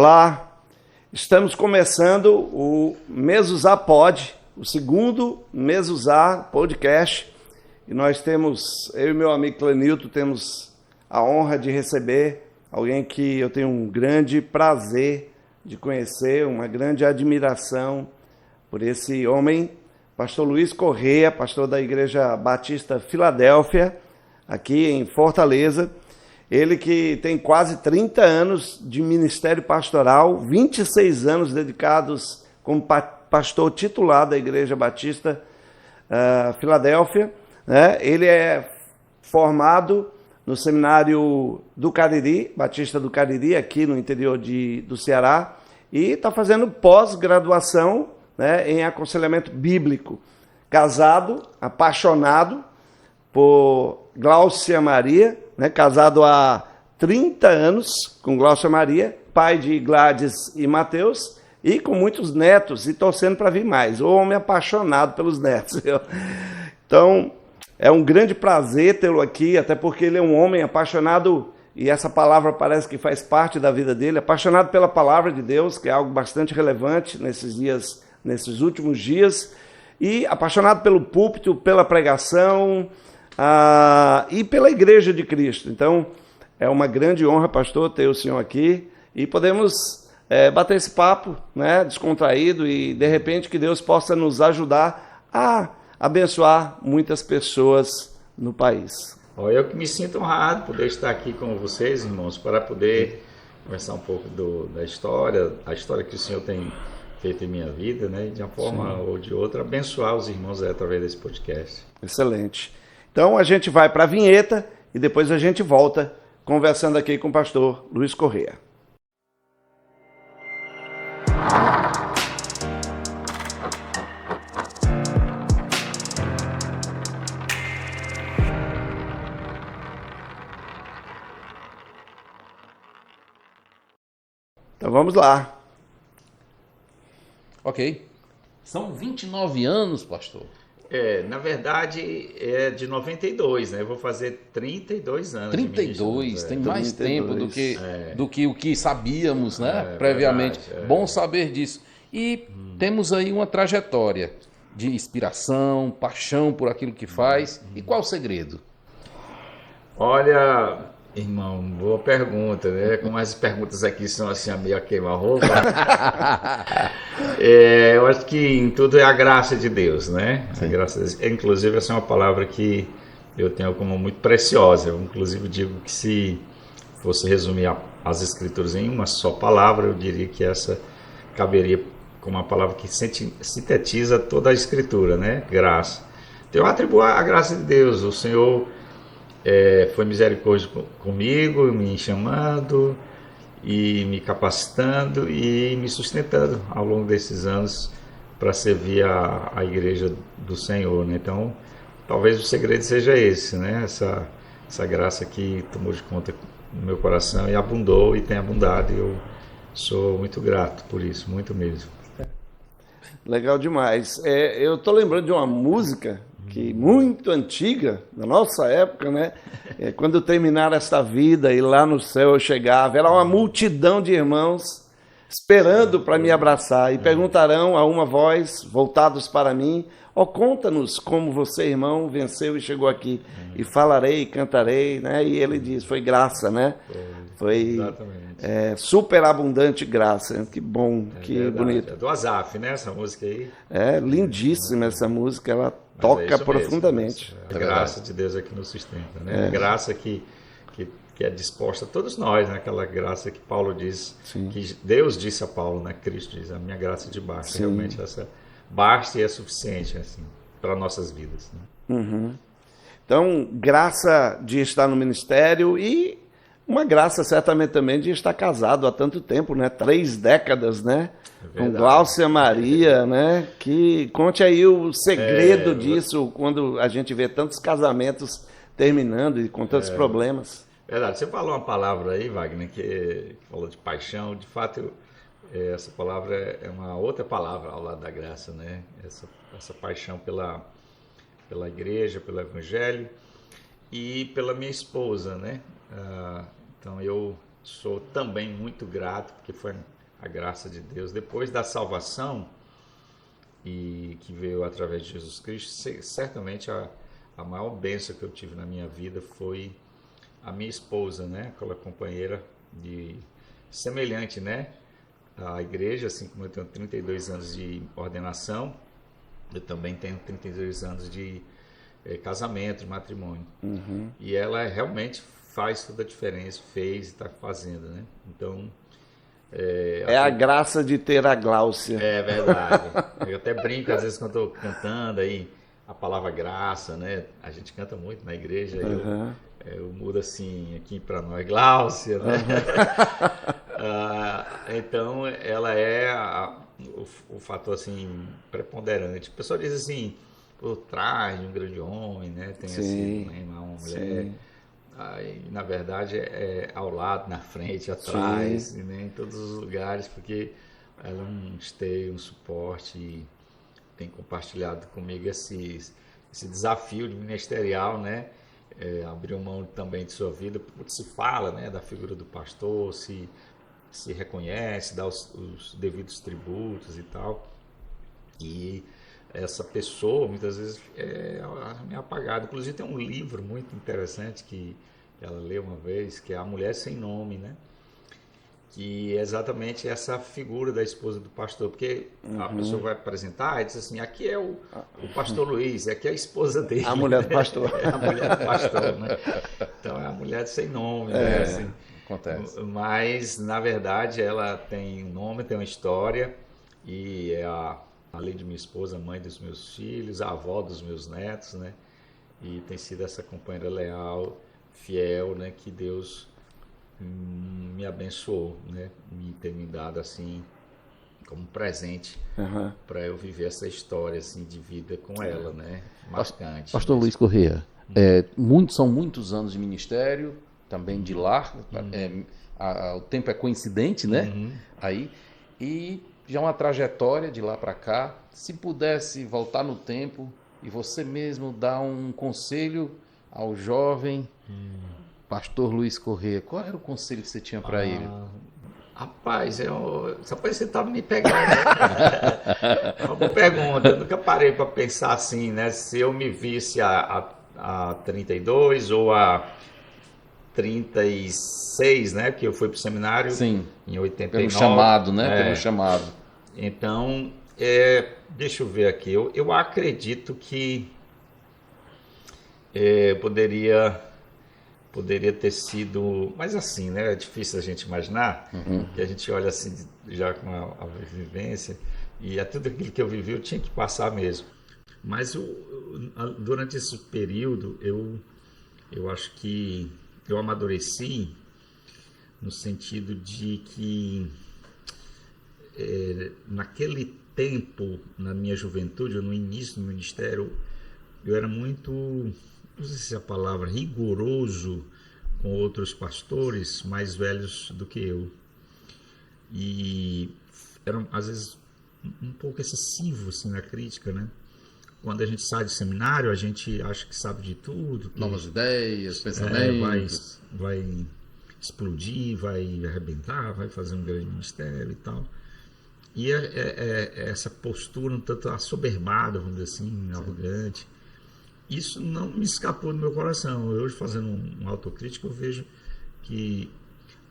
Olá, estamos começando o Mezuzá Pod, o segundo Mezuzá Podcast, e nós temos, eu e meu amigo Clenilton, temos a honra de receber alguém que eu tenho um grande prazer de conhecer, uma grande admiração por esse homem, pastor Luiz Correia, pastor da Igreja Batista Filadélfia, aqui em Fortaleza. Ele que tem quase 30 anos de ministério pastoral, 26 anos dedicados como pastor titular da Igreja Batista Filadélfia. Né? Ele é formado no seminário do Cariri, Batista do Cariri, aqui no interior do Ceará, e está fazendo pós-graduação, né, em aconselhamento bíblico. Casado, apaixonado por Gláucia Maria, né, casado há 30 anos com Gláucia Maria, pai de Gladys e Mateus, e com muitos netos, e torcendo para vir mais. O homem apaixonado pelos netos. Então, é um grande prazer tê-lo aqui, até porque ele é um homem apaixonado, e essa palavra parece que faz parte da vida dele, apaixonado pela palavra de Deus, que é algo bastante relevante nesses últimos dias, e apaixonado pelo púlpito, pela pregação, e pela Igreja de Cristo. Então, é uma grande honra, pastor, ter o senhor aqui, e podemos bater esse papo, né, descontraído, e de repente que Deus possa nos ajudar a abençoar muitas pessoas no país. Eu que me sinto honrado poder estar aqui com vocês, irmãos, para poder conversar um pouco da história, a história que o Senhor tem feito em minha vida, né, e de uma forma ou de outra abençoar os irmãos através desse podcast. Excelente. Então a gente vai para a vinheta e depois a gente volta conversando aqui com o pastor Luiz Correia. Então vamos lá. Ok. São 29 anos, pastor. Na verdade, é de 92, né? Eu vou fazer 32 anos. 32, tem mais 32. tempo do que o que sabíamos, né? Previamente. Verdade, Bom saber disso. E temos aí uma trajetória de inspiração, paixão por aquilo que faz. E qual o segredo? Olha, irmão, boa pergunta, né? Como as perguntas aqui são assim, meio a queima-roupa. Eu acho que em tudo é a graça de Deus, né? A graça de Deus. Inclusive, essa é uma palavra que eu tenho como muito preciosa. Eu, inclusive, digo que se fosse resumir as Escrituras em uma só palavra, eu diria que essa caberia como uma palavra que sintetiza toda a Escritura, né? Graça. Então, eu atribuo a graça de Deus. O Senhor foi misericórdia comigo, me chamando e me capacitando e me sustentando ao longo desses anos para servir a igreja do Senhor, né? Então, talvez o segredo seja esse, né? Essa graça que tomou de conta no meu coração e abundou e tem abundado, e eu sou muito grato por isso, muito mesmo. Legal demais. Eu estou lembrando de uma música que muito antiga, da nossa época, né? Quando eu terminar esta vida e lá no céu eu chegar, haverá uma multidão de irmãos esperando para me abraçar e perguntarão a uma voz, voltados para mim: conta-nos como você, irmão, venceu e chegou aqui. E falarei, cantarei, né? E ele diz, foi graça, né? Foi super abundante graça. Que bom, que verdade. bonito. É do Asaf, né? Essa música aí. É lindíssima essa música, ela toca profundamente. Mesmo, a graça de Deus é que nos sustenta, né? A graça que é disposta a todos nós, né? Aquela graça que Paulo diz, que Deus disse a Paulo, né? Cristo diz, a minha graça te basta. Realmente essa basta e é suficiente assim, para nossas vidas, né? Uhum. Então, graça de estar no ministério e uma graça certamente também de estar casado há tanto tempo, né? 3 décadas, né? Com Gláucia Maria, né? Que conte aí o segredo disso, quando a gente vê tantos casamentos terminando e com tantos problemas. Verdade. Você falou uma palavra aí, Wagner, que falou de paixão. De fato, essa palavra é uma outra palavra ao lado da graça, né? Essa paixão pela igreja, pelo evangelho e pela minha esposa, né? Então eu sou também muito grato, porque foi a graça de Deus. Depois da salvação, e que veio através de Jesus Cristo, certamente a maior bênção que eu tive na minha vida foi a minha esposa, né? Aquela companheira semelhante, né? À igreja, assim como eu tenho 32 anos de ordenação, eu também tenho 32 anos de casamento, de matrimônio. E ela realmente faz toda a diferença, fez e está fazendo, né? Então... É a graça de ter a Gláucia. É verdade. Eu até brinco, às vezes, quando estou cantando aí, a palavra graça, né? A gente canta muito na igreja, eu mudo assim aqui para nós, Gláucia, né? Então, ela é o fator assim preponderante. O pessoal diz assim, por trás de um grande homem, né? Tem assim, uma mulher. Aí, na verdade, é ao lado, na frente, atrás, né, em todos os lugares, porque ela é um esteio, um suporte, e tem compartilhado comigo esse desafio de ministerial, né? Abriu mão também de sua vida, porque se fala, né, da figura do pastor, se reconhece, dá os devidos tributos e tal. E essa pessoa, muitas vezes, é apagada. Inclusive, tem um livro muito interessante que ela leu uma vez, que é A Mulher Sem Nome, né? Que é exatamente essa figura da esposa do pastor, porque a pessoa vai apresentar e diz assim, aqui é o pastor Luiz, aqui é a esposa dele. A mulher do pastor. É a mulher do pastor, né? Então, é a mulher sem nome, né? Assim, acontece. Mas, na verdade, ela tem um nome, tem uma história, e é além de minha esposa, mãe dos meus filhos, a avó dos meus netos, né? E tem sido essa companheira leal, fiel, né? Que Deus me abençoou, né? Me dado assim como presente para eu viver essa história assim de vida com ela, né? Marcante. Pastor Luiz Corrêa, são muitos anos de ministério, também de lar, o tempo é coincidente, né? Aí, e já uma trajetória de lá para cá. Se pudesse voltar no tempo e você mesmo dar um conselho ao jovem pastor Luiz Corrêa, qual era o conselho que você tinha para ele? Rapaz, só para você estar me pegando. Né? É uma boa pergunta. Eu nunca parei para pensar assim, né? Se eu me visse a 32 ou a 36, né? Porque eu fui para o seminário em 89. Pelo chamado, né? Pelo chamado. Então, deixa eu ver aqui. Eu acredito que poderia ter sido, mas assim, né? É difícil a gente imaginar, que a gente olha assim já com a vivência, e tudo aquilo que eu vivi eu tinha que passar mesmo. Mas durante esse período eu acho que eu amadureci no sentido de que naquele tempo, na minha juventude, ou no início do ministério, eu era muito, não sei se é a palavra, rigoroso com outros pastores mais velhos do que eu. E era, às vezes, um pouco excessivo assim, na crítica, né? Quando a gente sai do seminário, a gente acha que sabe de tudo. Novas ideias, pensamentos. Vai explodir, vai arrebentar, vai fazer um grande ministério e tal. E essa postura um tanto assoberbada, vamos dizer assim, arrogante, isso não me escapou do meu coração. Eu, hoje, fazendo um autocrítico, eu vejo que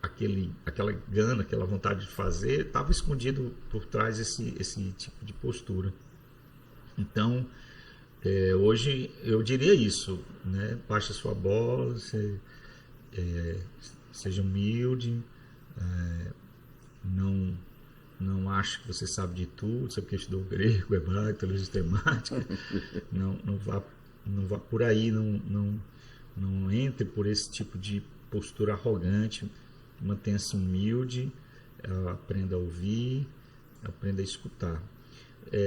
aquela gana, aquela vontade de fazer, estava escondido por trás esse tipo de postura. Então, hoje eu diria isso, né? Baixa sua bola, seja humilde, não ache que você sabe de tudo, sabe que estudou grego, hebraico, teologia sistemática. Não vá por aí, não entre por esse tipo de postura arrogante. Mantenha-se humilde, aprenda a ouvir, aprenda a escutar.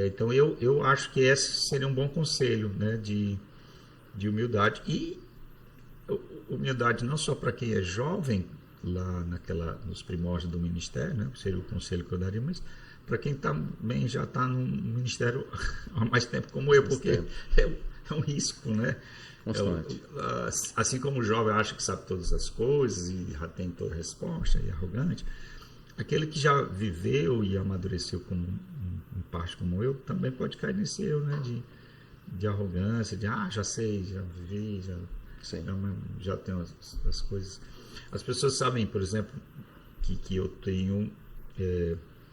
Então eu acho que esse seria um bom conselho, né, de humildade. E humildade não só para quem é jovem, lá nos primórdios do ministério, né, seria o conselho que eu daria, mas para quem também já está no ministério há mais tempo como eu, porque é um risco, né? Constante. Assim como o jovem acha que sabe todas as coisas e já tem toda a resposta e é arrogante, aquele que já viveu e amadureceu como, em parte como eu, também pode cair nesse erro, né? De arrogância, de já sei, já vivi, Sim. já tenho as coisas. As pessoas sabem, por exemplo, que eu tenho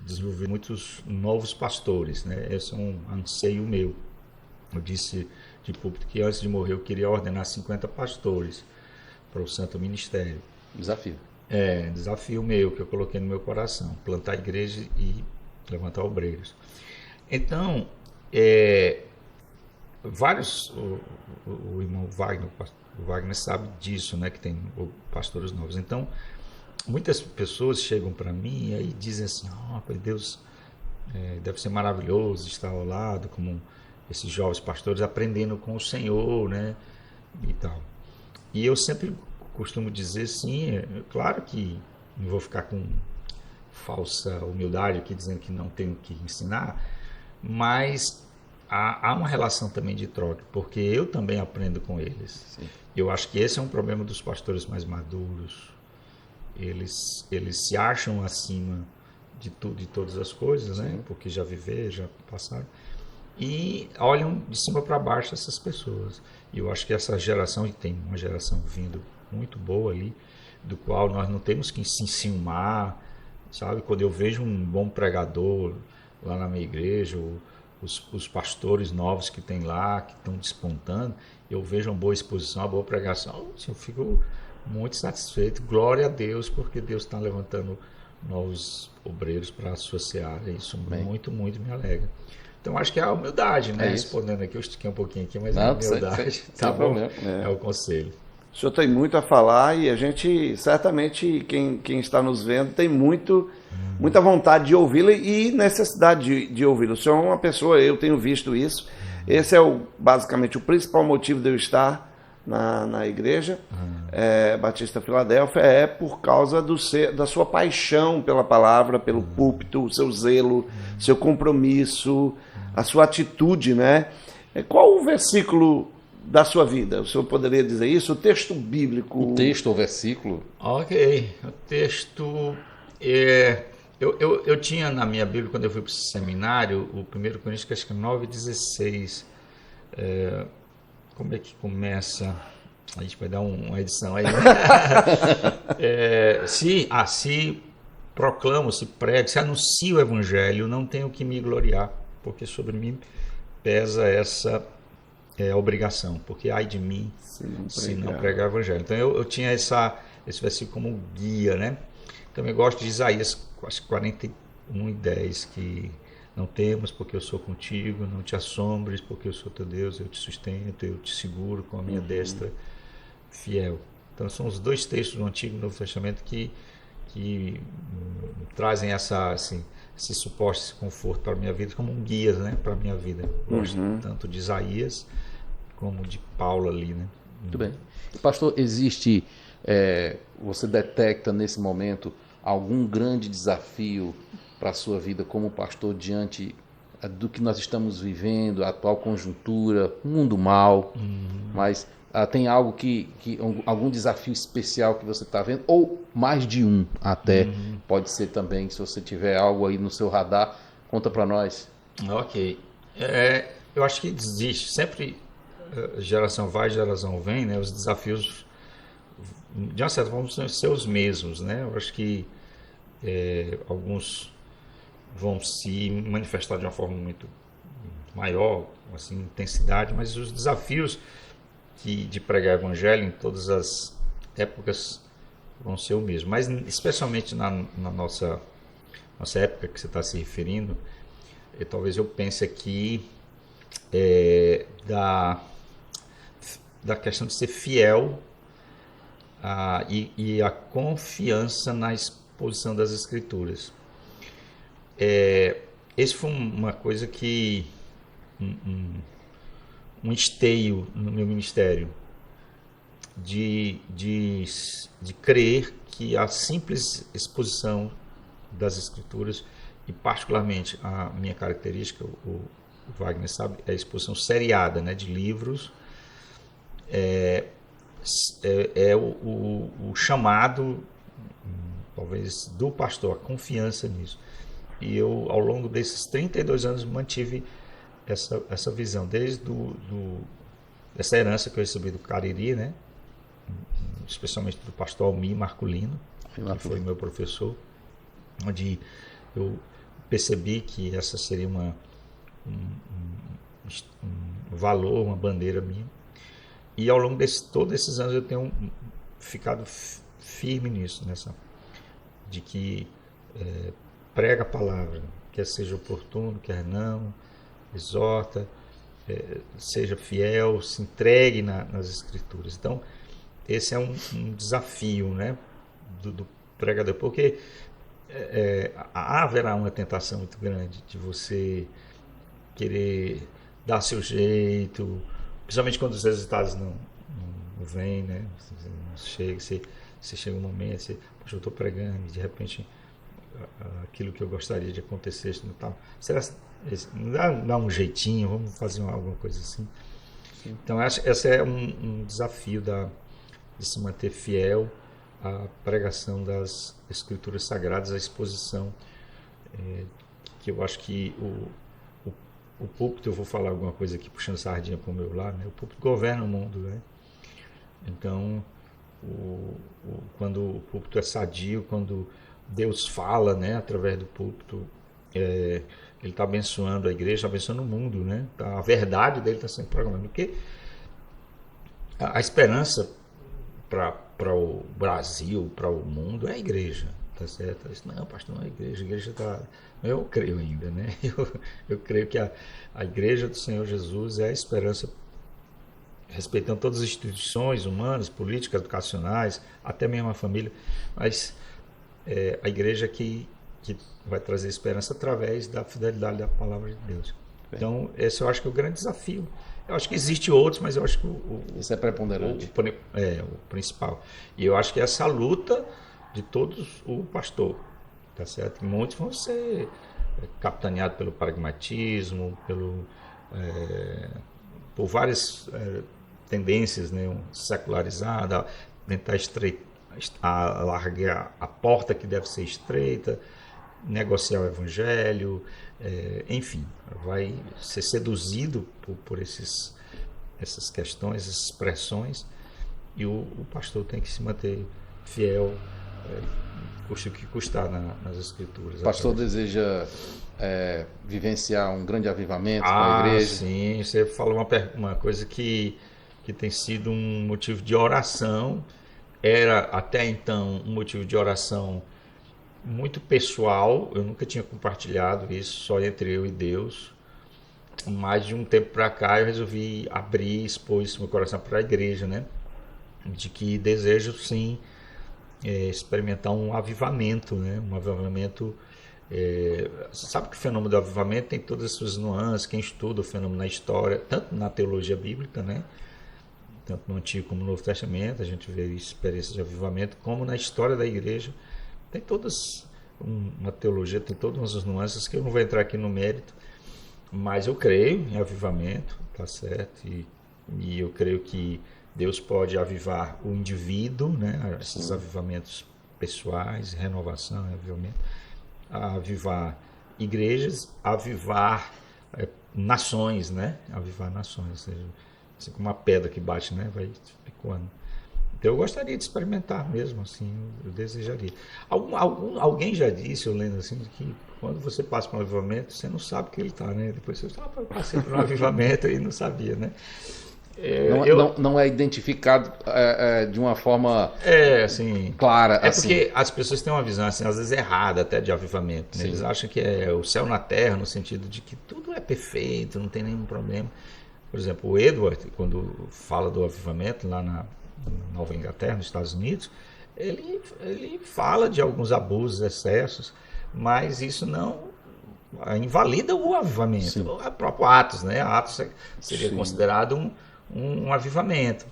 desenvolvido muitos novos pastores, né? Esse é um anseio meu. Eu disse de público que antes de morrer eu queria ordenar 50 pastores para o Santo Ministério. Desafio. Desafio meu que eu coloquei no meu coração, plantar igreja e levantar obreiros. Então, vários, o irmão Wagner sabe disso, né, que tem pastores novos. Então, muitas pessoas chegam para mim e aí dizem assim, Deus, deve ser maravilhoso estar ao lado, como esses jovens pastores aprendendo com o Senhor, né, e tal. E eu sempre costumo dizer, sim, claro que não vou ficar com falsa humildade aqui dizendo que não tenho que ensinar, mas há uma relação também de troca, porque eu também aprendo com eles. Sim. Eu acho que esse é um problema dos pastores mais maduros. Eles se acham acima de tudo, de todas as coisas, né? Porque já viveram, já passaram. E olham de cima para baixo essas pessoas. E eu acho que essa geração, e tem uma geração vindo muito boa ali, do qual nós não temos que se enciumar, sabe? Quando eu vejo um bom pregador lá na minha igreja, os pastores novos que tem lá, que estão despontando, eu vejo uma boa exposição, uma boa pregação, eu fico muito satisfeito. Glória a Deus, porque Deus está levantando novos obreiros para associar. Isso muito me alegra. Então acho que é a humildade, né? Respondendo aqui, eu estiquei um pouquinho aqui, mas é a humildade. Tá bom? É o conselho. O senhor tem muito a falar e a gente, certamente, quem está nos vendo, tem muita vontade de ouvi-lo e necessidade de ouvi-lo. O senhor é uma pessoa, eu tenho visto isso. Esse é basicamente o principal motivo de eu estar na igreja Batista Filadélfia, por causa da sua paixão pela palavra, pelo púlpito, o seu zelo, seu compromisso, a sua atitude, né? Qual o versículo da sua vida? O senhor poderia dizer isso? O texto bíblico. O texto ou versículo? Ok. O texto. Eu tinha na minha Bíblia, quando eu fui para o seminário, o 1 Coríntios, que acho que é 9,16. Como é que começa? A gente vai dar uma edição aí. Né? Se proclamo, se prego, se anuncio o evangelho, não tenho que me gloriar, porque sobre mim pesa essa obrigação, porque ai de mim se não pregar o evangelho. Então eu tinha esse versículo como guia, né? Também gosto de Isaías 41:10, que não temas porque eu sou contigo, não te assombres porque eu sou teu Deus, eu te sustento, eu te seguro com a minha destra fiel. Então são os dois textos do Antigo e Novo Testamento que trazem esse suporte, esse conforto para a minha vida, como um guia, né, para a minha vida. Gosto tanto de Isaías como de Paulo ali, né? Muito bem. Pastor, existe, você detecta nesse momento algum grande desafio para a sua vida como pastor diante do que nós estamos vivendo, a atual conjuntura, mundo mal, mas tem algo algum desafio especial que você está vendo, ou mais de um até, pode ser também, se você tiver algo aí no seu radar, conta para nós. Ok. Eu acho que existe, sempre geração vai, geração vem, né? Os desafios, de uma certa forma, vão ser os mesmos, né? Eu acho que alguns vão se manifestar de uma forma muito maior, assim, intensidade, mas os desafios de pregar o evangelho em todas as épocas vão ser o mesmo, mas especialmente na nossa época que você está se referindo, talvez eu pense aqui da questão de ser fiel e a confiança na exposição das Escrituras. Esse foi uma coisa que um esteio no meu ministério de crer que a simples exposição das Escrituras, e particularmente a minha característica, o Wagner sabe, é a exposição seriada, né, de livros. É o chamado, talvez, do pastor, a confiança nisso. E eu, ao longo desses 32 anos, mantive essa visão, desde essa herança que eu recebi do Cariri, né? Especialmente do pastor Almir Marculino, que foi meu professor, onde eu percebi que essa seria um valor, uma bandeira minha. E ao longo de todos esses anos eu tenho ficado firme nisso, de que prega a palavra, quer seja oportuno, quer não, exorta, seja fiel, se entregue nas Escrituras. Então, esse é um desafio, né, do pregador, porque haverá uma tentação muito grande de você querer dar seu jeito, principalmente quando os resultados não vêm, né? Você chega um momento, poxa, eu estou pregando e de repente aquilo que eu gostaria de acontecer não tá. Será dá um jeitinho, vamos fazer alguma coisa assim. Sim. Então esse é um desafio de se manter fiel à pregação das Escrituras Sagradas, à exposição, que eu acho que o púlpito, eu vou falar alguma coisa aqui puxando sardinha para o meu lado, né? O púlpito governa o mundo, né? Então, quando o púlpito é sadio, quando Deus fala, né, através do púlpito, ele está abençoando a igreja, está abençoando o mundo, né? A verdade dele está sendo proclamada, porque a esperança para o Brasil, para o mundo, é a igreja, tá certo? Não, pastor, não é a igreja está... Eu creio ainda, né? Eu creio que a igreja do Senhor Jesus é a esperança, respeitando todas as instituições humanas, políticas, educacionais, até mesmo a família, mas a igreja que vai trazer esperança através da fidelidade da palavra de Deus. Então, esse eu acho que é o grande desafio. Eu acho que existe outros, mas eu acho que isso é preponderante. O principal. E eu acho que essa luta de todos o pastor, tá certo? Muitos vão ser capitaneados pelo pragmatismo, por várias tendências, né, secularizadas, tentar alargar a porta que deve ser estreita, negociar o evangelho, enfim, vai ser seduzido por essas questões, essas pressões, e o pastor tem que se manter fiel, custe o que custar nas Escrituras. O pastor deseja vivenciar um grande avivamento na igreja? Sim, você falou uma coisa que tem sido um motivo de oração, era até então um motivo de oração muito pessoal, eu nunca tinha compartilhado isso, só entre eu e Deus. Mais de um tempo para cá eu resolvi abrir, expor isso no meu coração para a igreja, né? De que desejo sim experimentar um avivamento, né? Um avivamento. Você sabe que o fenômeno do avivamento tem todas as suas nuances, quem estuda o fenômeno na história, tanto na teologia bíblica, né? Tanto no Antigo como no Novo Testamento, a gente vê experiências de avivamento, como na história da igreja. Tem todas uma teologia, tem todas as nuances que eu não vou entrar aqui no mérito, mas eu creio em avivamento, tá certo? E eu creio que Deus pode avivar o indivíduo, né? Esses avivamentos pessoais, renovação, avivamento, avivar igrejas, avivar nações, né? Avivar nações, ou seja, assim como uma pedra que bate, né? Vai ecoando. Então eu gostaria de experimentar mesmo, assim, eu desejaria. Alguém já disse, eu lendo assim, que quando você passa por um avivamento, você não sabe que ele está, né? Depois você fala, passei por um avivamento e não sabia, né? Não é identificado de uma forma assim, clara. É assim. porque as pessoas têm uma visão, assim, às vezes errada até de avivamento. Né? Eles acham que é o céu na terra, no sentido de que tudo é perfeito, não tem nenhum problema. Por exemplo, o Edward, quando fala do avivamento lá na Nova Inglaterra, nos Estados Unidos, ele fala de alguns abusos, excessos, mas isso não invalida o avivamento. Sim. O próprio Atos, né? Atos seria considerado um avivamento.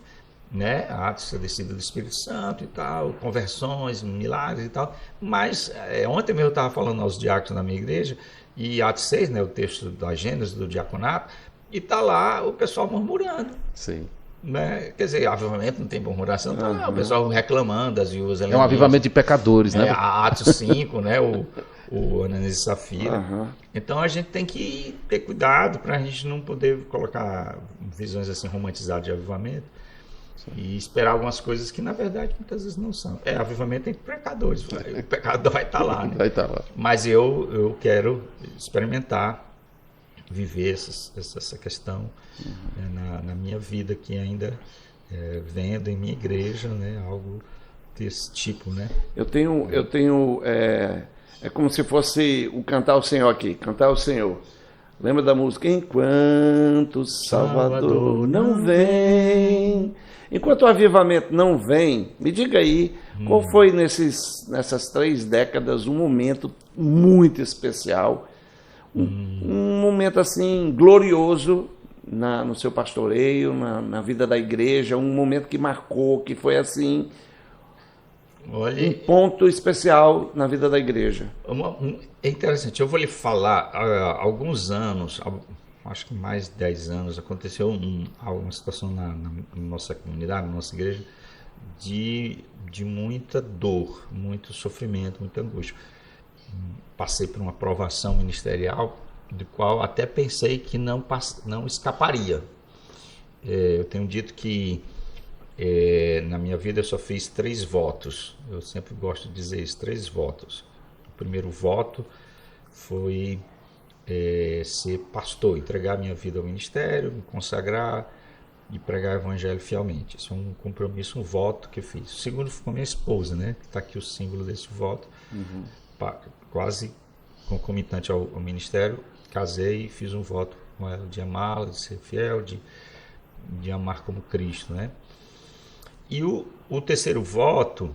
né? Atos da descida do Espírito Santo e tal, conversões, milagres e tal. Mas ontem mesmo eu estava falando aos diáconos da minha igreja, e Atos 6, né, o texto da Gênesis do diaconato, e tá lá o pessoal murmurando. Sim. Né? Quer dizer, avivamento não tem murmuração, tá lá o pessoal reclamando das viúvas. É um avivamento de pecadores, né? Atos 5, né? O Ananias e Safira. Então a gente tem que ter cuidado para a gente não poder colocar visões assim romantizadas de avivamento. Sim. E esperar algumas coisas que na verdade muitas vezes não são. Avivamento entre pecadores. O pecador vai estar lá, né? Vai estar lá. Mas eu quero experimentar, viver essa questão na minha vida aqui ainda, vendo em minha igreja, né? Algo desse tipo, né? Eu tenho é como se fosse o cantar ao Senhor aqui, cantar ao Senhor. Lembra da música? Enquanto o Salvador não vem. Enquanto o avivamento não vem, me diga aí, qual foi nessas 3 décadas um momento muito especial, um momento assim glorioso no seu pastoreio, na vida da igreja, um momento que marcou, que foi assim... Olha, um ponto especial na vida da igreja. É interessante, eu vou lhe falar, há alguns anos, acho que mais de 10 anos, aconteceu uma situação na nossa comunidade, na nossa igreja, de muita dor, muito sofrimento, muita angústia. Passei por uma provação ministerial, do qual até pensei que não escaparia. Eu tenho dito que na minha vida eu só fiz 3 votos. Eu sempre gosto de dizer isso, 3 votos. O primeiro voto foi ser pastor, entregar minha vida ao ministério, me consagrar e pregar o evangelho fielmente. Isso é um compromisso, um voto que eu fiz. O segundo foi com a minha esposa, né? Que está aqui o símbolo desse voto. Quase concomitante ao ministério. Casei e fiz um voto com ela de amá-la, de ser fiel, de amar como Cristo, né? E o terceiro voto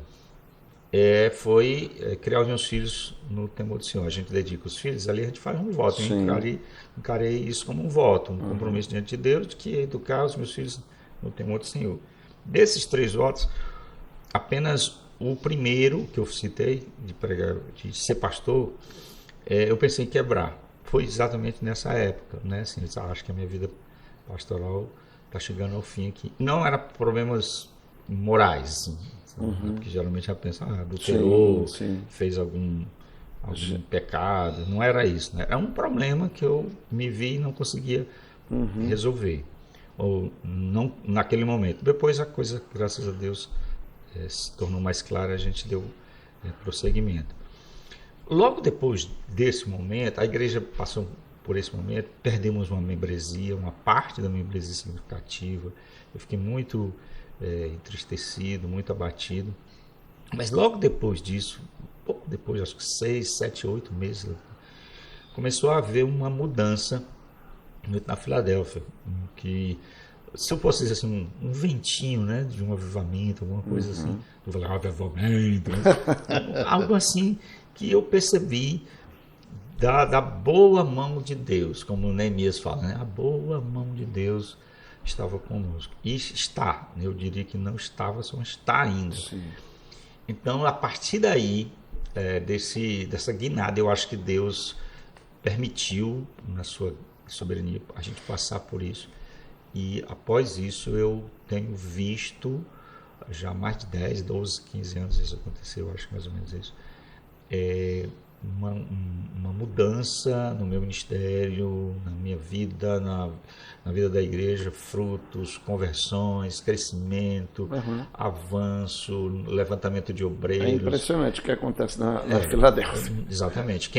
foi criar os meus filhos no temor do Senhor. A gente dedica os filhos, ali a gente faz um voto. Eu encarei isso como um voto, um compromisso diante de Deus, de que educar os meus filhos no temor do Senhor. Desses 3 votos, apenas o primeiro que eu citei, de pregar, de ser pastor, eu pensei em quebrar. Foi exatamente nessa época, né? Assim, acho que a minha vida pastoral está chegando ao fim aqui. Não era problemas morais, assim, porque geralmente já pensa, adulterou, fez algum pecado. Não era isso, né? Era um problema que eu me vi e não conseguia resolver, ou não naquele momento. Depois a coisa, graças a Deus, se tornou mais clara, a gente deu prosseguimento. Logo depois desse momento, a igreja passou por esse momento, perdemos uma membresia, uma parte da membresia significativa. Eu fiquei muito entristecido, muito abatido. Mas logo depois disso, pouco depois, acho que 6, 7, 8 meses, começou a haver uma mudança na Filadélfia, que, se eu fosse dizer assim, um ventinho, né, de um avivamento, alguma coisa assim, eu falei, avivamento, algo assim que eu percebi da boa mão de Deus, como o Neemias fala, né? A boa mão de Deus estava conosco. E está, eu diria que não estava, só está ainda. Sim. Então, a partir daí, dessa guinada, eu acho que Deus permitiu, na sua soberania, a gente passar por isso. E após isso, eu tenho visto, já há mais de 10, 12, 15 anos isso aconteceu, acho que mais ou menos isso, uma mudança no meu ministério, na minha vida, na vida da igreja, frutos, conversões, crescimento, avanço, levantamento de obreiros. É impressionante o que acontece na Filadélfia. Exatamente.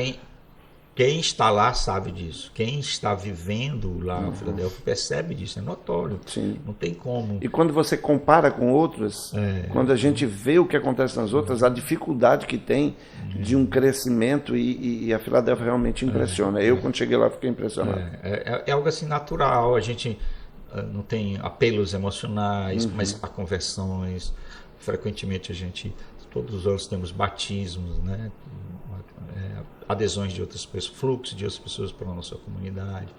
Quem está lá sabe disso. Quem está vivendo lá na Filadélfia percebe disso, é notório. Sim. Não tem como. E quando você compara com outras, quando a gente vê o que acontece nas outras, a dificuldade que tem de um crescimento, e a Filadélfia realmente impressiona. Eu, quando cheguei lá, fiquei impressionado. É algo assim natural, a gente não tem apelos emocionais, mas há conversões. Frequentemente todos os anos temos batismos, né? Adesões de outras pessoas, fluxo de outras pessoas para a nossa comunidade,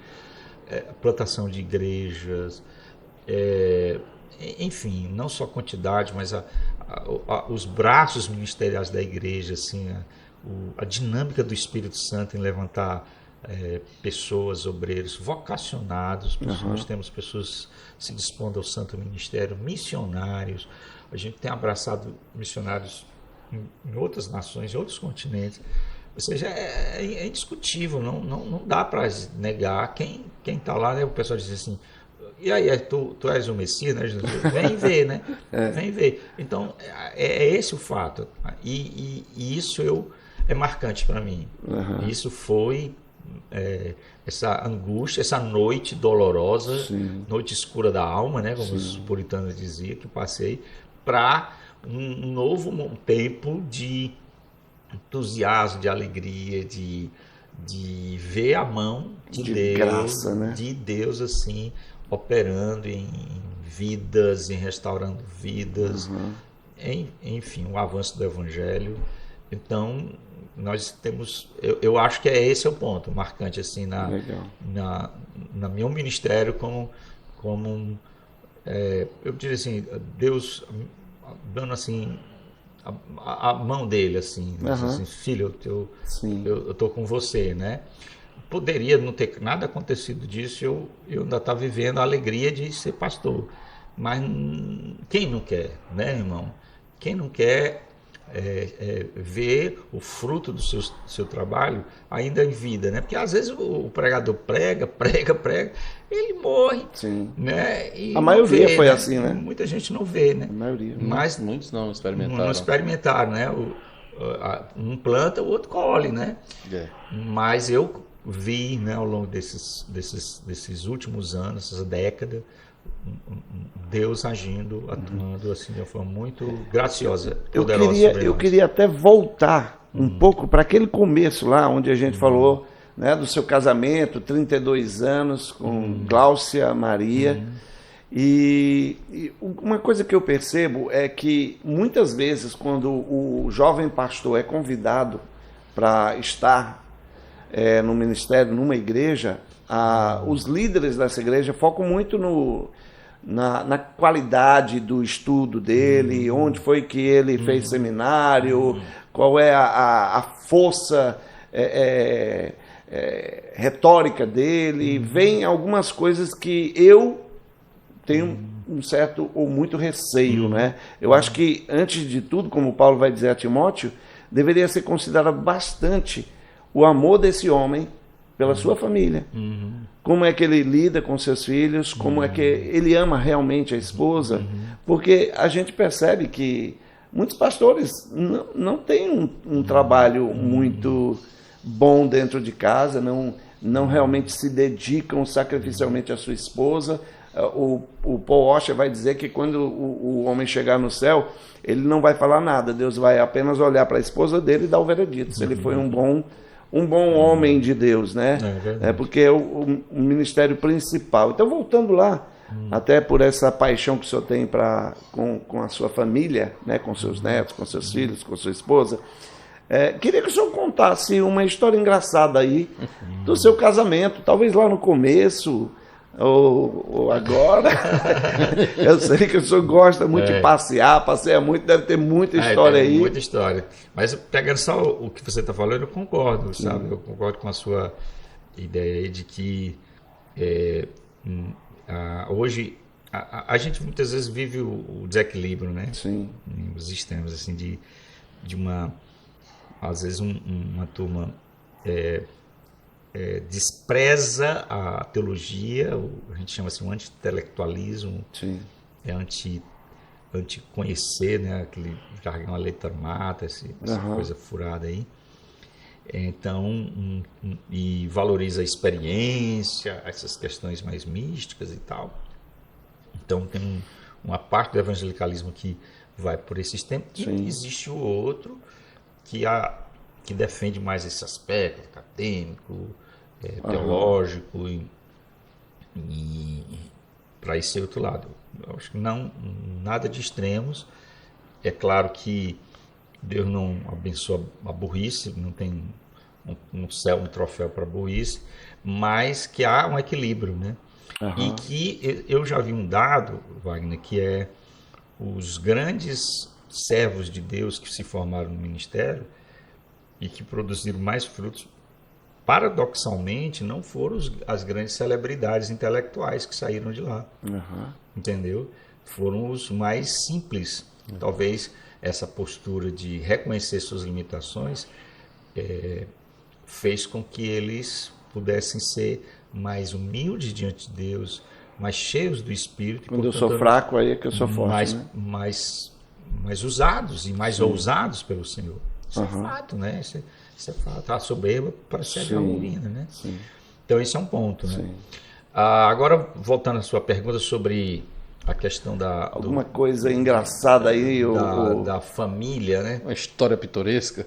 plantação de igrejas, enfim, não só quantidade, mas os braços ministeriais da igreja, assim, a dinâmica do Espírito Santo em levantar pessoas, obreiros vocacionados. Nós temos pessoas se dispondo ao santo ministério, missionários. A gente tem abraçado missionários em outras nações, em outros continentes. Ou seja, é indiscutível, não dá para negar. Quem está lá, né, o pessoal diz assim, e aí, tu és o Messias, né, Jesus? Vem ver, né? Vem ver. Então, é esse o fato. E isso é marcante para mim. Isso foi essa angústia, essa noite dolorosa, Sim. noite escura da alma, né, como os puritanos diziam, que passei, para um novo tempo de entusiasmo, de alegria, de ver a mão de Deus, graça, né? de Deus assim, operando em vidas, em restaurando vidas, enfim, o avanço do Evangelho. Então, nós temos, eu acho que esse é o ponto marcante assim na meu ministério como eu diria assim, Deus dando assim a mão dele assim, assim, filho, eu tô com você, né? Poderia não ter nada acontecido disso, eu ainda estar vivendo a alegria de ser pastor, mas quem não quer, né, irmão? Quem não quer ver o fruto do seu trabalho ainda em vida, né? Porque às vezes o pregador prega, ele morre, né? E a maioria vê, foi né? assim, né? Muita gente não vê, né? A maioria. Mas Muitos não experimentaram. não experimentaram, né? Um planta, o outro colhe, né? Mas eu vi, né, ao longo desses últimos anos, essa década, Deus agindo, atuando assim de uma forma muito graciosa, poderosa sobre nós. Eu queria até voltar um pouco para aquele começo lá, onde a gente falou, né, do seu casamento, 32 anos, com Gláucia Maria. E uma coisa que eu percebo é que muitas vezes quando o jovem pastor é convidado para estar no ministério, numa igreja, os líderes dessa igreja focam muito na qualidade do estudo dele, onde foi que ele fez seminário, qual é a força retórica dele. Vem algumas coisas que eu tenho um certo ou muito receio, né? Eu acho que, antes de tudo, como Paulo vai dizer a Timóteo, deveria ser considerado bastante o amor desse homem pela sua família. Como é que ele lida com seus filhos, como é que ele ama realmente a esposa, porque a gente percebe que muitos pastores não têm um trabalho muito bom dentro de casa, não realmente se dedicam sacrificialmente à sua esposa. O Paul Washer vai dizer que quando o homem chegar no céu, ele não vai falar nada, Deus vai apenas olhar para a esposa dele e dar o veredito, se ele foi um bom homem de Deus, né? Porque é o ministério principal. Então, voltando lá, até por essa paixão que o senhor tem com a sua família, né? Com seus netos, com seus filhos, com sua esposa, queria que o senhor contasse uma história engraçada aí do seu casamento, talvez lá no começo, ou agora. Eu sei que o senhor gosta muito de passeia muito, deve ter muita história aí. Muita história. Mas pegando só o que você está falando, eu concordo, sabe? Eu concordo com a sua ideia aí de que hoje a gente muitas vezes vive o desequilíbrio, né? Sim. Os extremos, assim, de uma... Às vezes uma turma despreza a teologia, a gente chama assim, o anti-intelectualismo, anti-conhecer, né, aquele jargão, a letra mata, essa coisa furada aí. Então, e valoriza a experiência, essas questões mais místicas e tal. Então, tem uma parte do evangelicalismo que vai por esses tempos, e existe o outro que defende mais esse aspecto acadêmico, teológico, e para esse outro lado. Eu acho que nada de extremos. É claro que Deus não abençoa a burrice, não tem um céu, um troféu para a burrice, mas que há um equilíbrio, né? E que eu já vi um dado, Wagner, que é os grandes servos de Deus que se formaram no ministério e que produziram mais frutos, paradoxalmente, não foram as grandes celebridades intelectuais que saíram de lá. Entendeu? Foram os mais simples. Talvez essa postura de reconhecer suas limitações fez com que eles pudessem ser mais humildes diante de Deus, mais cheios do Espírito. Quando eu sou fraco, aí é que eu sou forte. Mais usados e mais ousados pelo Senhor. Isso é fato, né? Isso é fato. A soberba parece a ruína, né? Sim. Então, esse é um ponto, né? Agora, voltando à sua pergunta sobre a questão alguma coisa engraçada aí da família, né? Uma história pitoresca.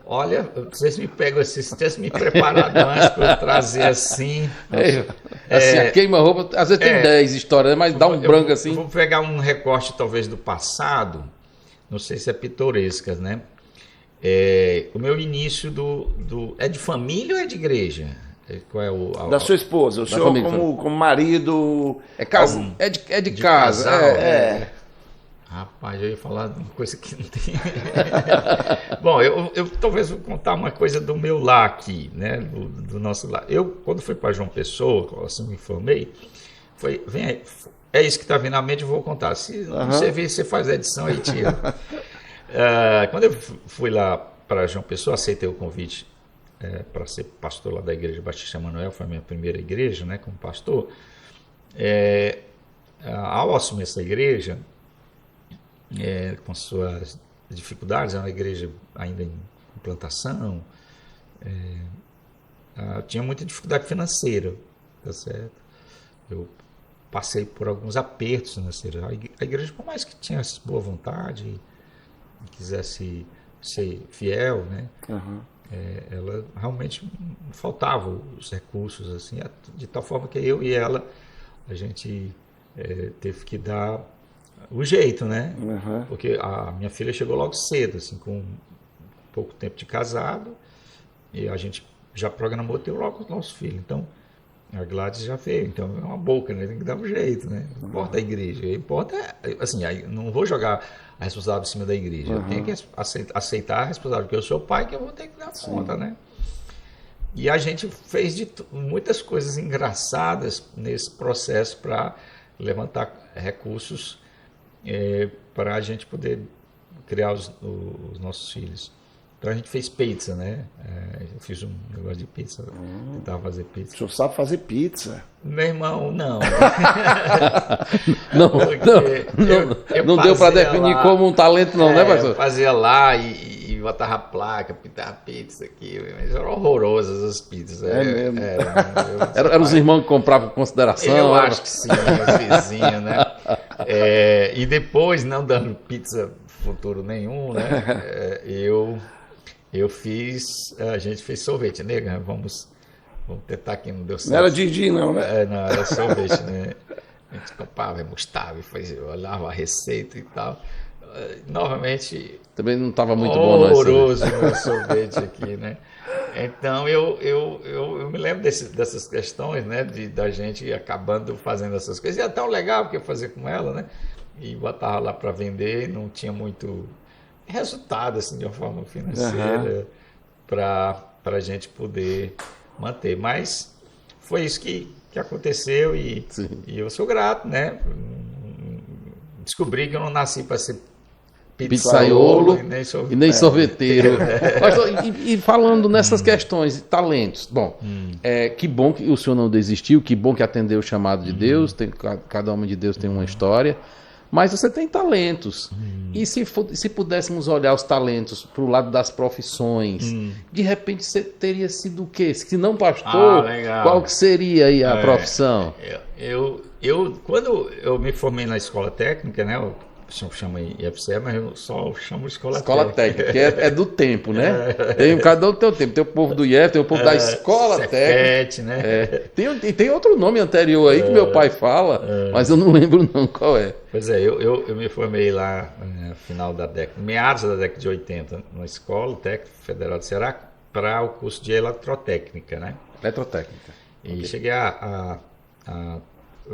Olha, vocês me pegam, vocês tivessem me preparado antes para eu trazer assim. A queima-roupa, às vezes tem 10 histórias, mas dá um branco assim. Vou pegar um recorte talvez do passado, não sei se é pitoresca, né? O meu início é de família ou é de igreja? Qual é da sua esposa, o senhor família, como marido... É de casa. Casal, Rapaz, eu ia falar de uma coisa que não tem... Bom, eu talvez vou contar uma coisa do meu lar aqui, né? Do nosso lar. Eu, quando fui para João Pessoa, assim me informei, vem aí, é isso que está vindo na mente, eu vou contar. Se você vir, você faz a edição e tira. Quando eu fui lá para João Pessoa, aceitei o convite para ser pastor lá da Igreja Batista Emanuel, foi a minha primeira igreja, né, como pastor. Ao assumir essa igreja, com suas dificuldades, é uma igreja ainda em implantação, tinha muita dificuldade financeira, tá certo? Eu passei por alguns apertos financeiros. A igreja, por mais que tinha boa vontade e quisesse ser fiel, né? Ela realmente faltava os recursos, assim, de tal forma que eu e ela, a gente teve que dar o jeito, né? Porque a minha filha chegou logo cedo, assim, com pouco tempo de casado, e a gente já programou ter logo o nosso filho. Então, a Gladys já veio, então é uma boca, né? Tem que dar um jeito, né? Não importa a igreja, importa, assim, não vou jogar a responsabilidade em cima da igreja, eu tenho que aceitar a responsabilidade, porque eu sou pai, que eu vou ter que dar conta, né? E a gente fez muitas coisas engraçadas nesse processo para levantar recursos para a gente poder criar os nossos filhos. Então a gente fez pizza, né? Eu fiz um negócio de pizza, tentava fazer pizza. O senhor sabe fazer pizza? Meu irmão, não. Não deu para definir lá, como um talento, não, né, pastor? Eu fazia lá e botava a placa, pintava pizza aqui, mas eram horrorosas as pizzas. Mesmo? Eram os irmãos que compravam com consideração? Eu acho que sim, os vizinhos, né? E depois, não dando pizza futuro nenhum, né? A gente fez sorvete, nega, vamos tentar aqui, não deu certo. Não era Didi, não, né? Não, era sorvete, né? A gente comprava, mostava, olhava a receita e tal. Novamente... Também não estava muito bom, não. Horroroso o sorvete aqui, né? Então, eu me lembro dessas questões, né? Da gente acabando fazendo essas coisas. E é tão legal porque eu fazia com ela, né? E botava lá para vender, não tinha muito resultado, assim, de uma forma financeira para a gente poder manter. Mas foi isso que aconteceu e eu sou grato, né? Descobri que eu não nasci para ser pizzaiolo e nem sorveteiro. E falando nessas questões, talentos, bom, que bom que o senhor não desistiu, que bom que atendeu o chamado de Deus, cada homem de Deus tem uma história, mas você tem talentos. E se pudéssemos olhar os talentos para o lado das profissões, de repente você teria sido o quê? Se não pastor, qual que seria aí a profissão? Quando eu me formei na escola técnica, né? O senhor chama IFCE, mas eu só chamo escola técnica. Que é do tempo, né? Cada um tem o tempo. Tem o povo do IF, tem o povo da escola técnica. Né? Tem outro nome anterior aí que meu pai fala, mas eu não lembro não qual é. Pois é, eu me formei lá no final da década, meados da década de 80, na Escola Técnica Federal de Ceará, para o curso de eletrotécnica, né? Eletrotécnica. E cheguei a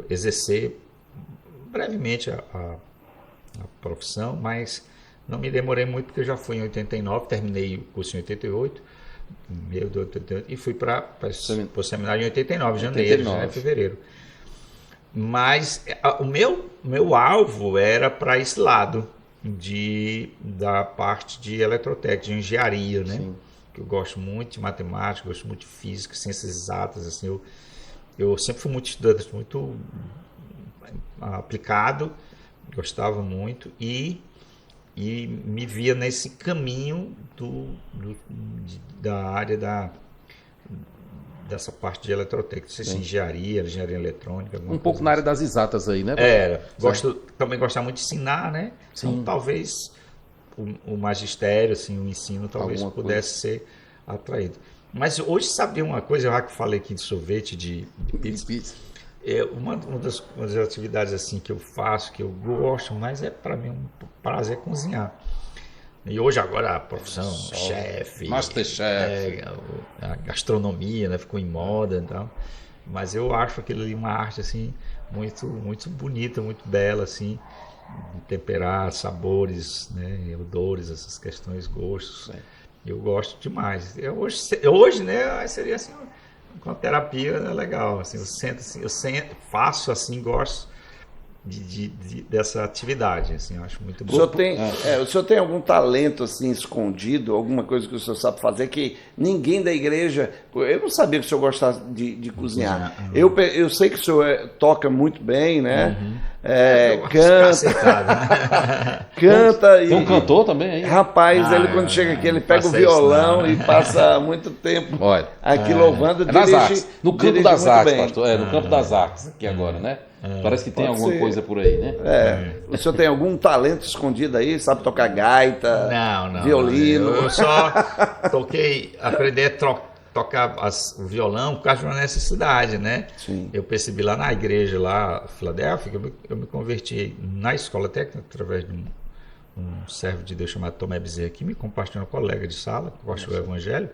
exercer brevemente a profissão, mas não me demorei muito, porque eu já fui em 89, terminei o curso em 88, meio de 88, e fui para o seminário em 89, janeiro, fevereiro. Mas o meu alvo era para esse lado da parte de eletrotécnica, de engenharia, né? Sim. Que eu gosto muito de matemática, gosto muito de física, ciências exatas, assim, eu sempre fui muito estudante, muito aplicado, gostava muito e me via nesse caminho da área dessa parte de eletrotécnica, engenharia eletrônica. Um pouco na área das exatas aí, né? Também gostava muito de ensinar, né? Sim. Então, talvez o magistério, assim, o ensino, talvez pudesse ser atraído. Mas hoje, sabe uma coisa, eu já que falei aqui de sorvete, de pizza. Uma das atividades assim que eu faço, que eu gosto, mas para mim um prazer cozinhar. E hoje agora a profissão, chefe, Masterchef, a gastronomia, né, ficou em moda e tal. Mas eu acho aquilo ali uma arte assim muito muito bonita, muito bela assim, de temperar sabores, né, odores, essas questões, gostos. Sim. Eu gosto demais. Hoje, né, seria assim com a terapia é legal, assim, eu faço assim, gosto dessa atividade, assim, eu acho muito bom. O senhor tem algum talento assim escondido, alguma coisa que o senhor sabe fazer que ninguém da igreja... Eu não sabia que o senhor gostava de cozinhar. Eu sei que o senhor toca muito bem, né? Canta. Canta e... Tem um cantor também aí? Rapaz, ele quando chega aqui, ele pega o violão e passa muito tempo aqui louvando. Nas artes. No campo das artes, pastor. No campo das artes aqui agora, né? Parece que tem alguma coisa por aí, né? O senhor tem algum talento escondido aí? Sabe tocar gaita? Não. Violino? Eu só aprendi a tocar o violão por causa de uma necessidade, né? Sim. Eu percebi lá na igreja, lá em Filadélfia, que eu me converti na escola técnica através de um servo de Deus chamado Tomé Bezerra, que me compartilhou, um colega de sala, que gosta do evangelho,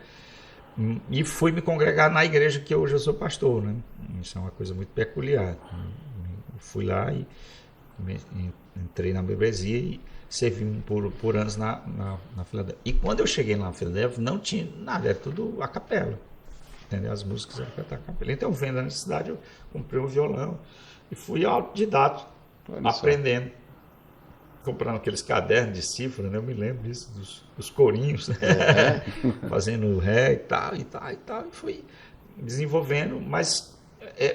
e fui me congregar na igreja que hoje eu sou pastor, né? Isso é uma coisa muito peculiar. Fui lá e entrei na membresia e servi por anos na Filadélfia. E quando eu cheguei lá na Filadélfia, não tinha nada, era tudo a capela. Entendeu? As músicas eram cantar a capela. Então, vendo a necessidade, eu comprei um violão e fui autodidato, aprendendo. Comprando aqueles cadernos de cifra, né? Eu me lembro disso, dos corinhos, né? Fazendo ré e tal. E fui desenvolvendo, mas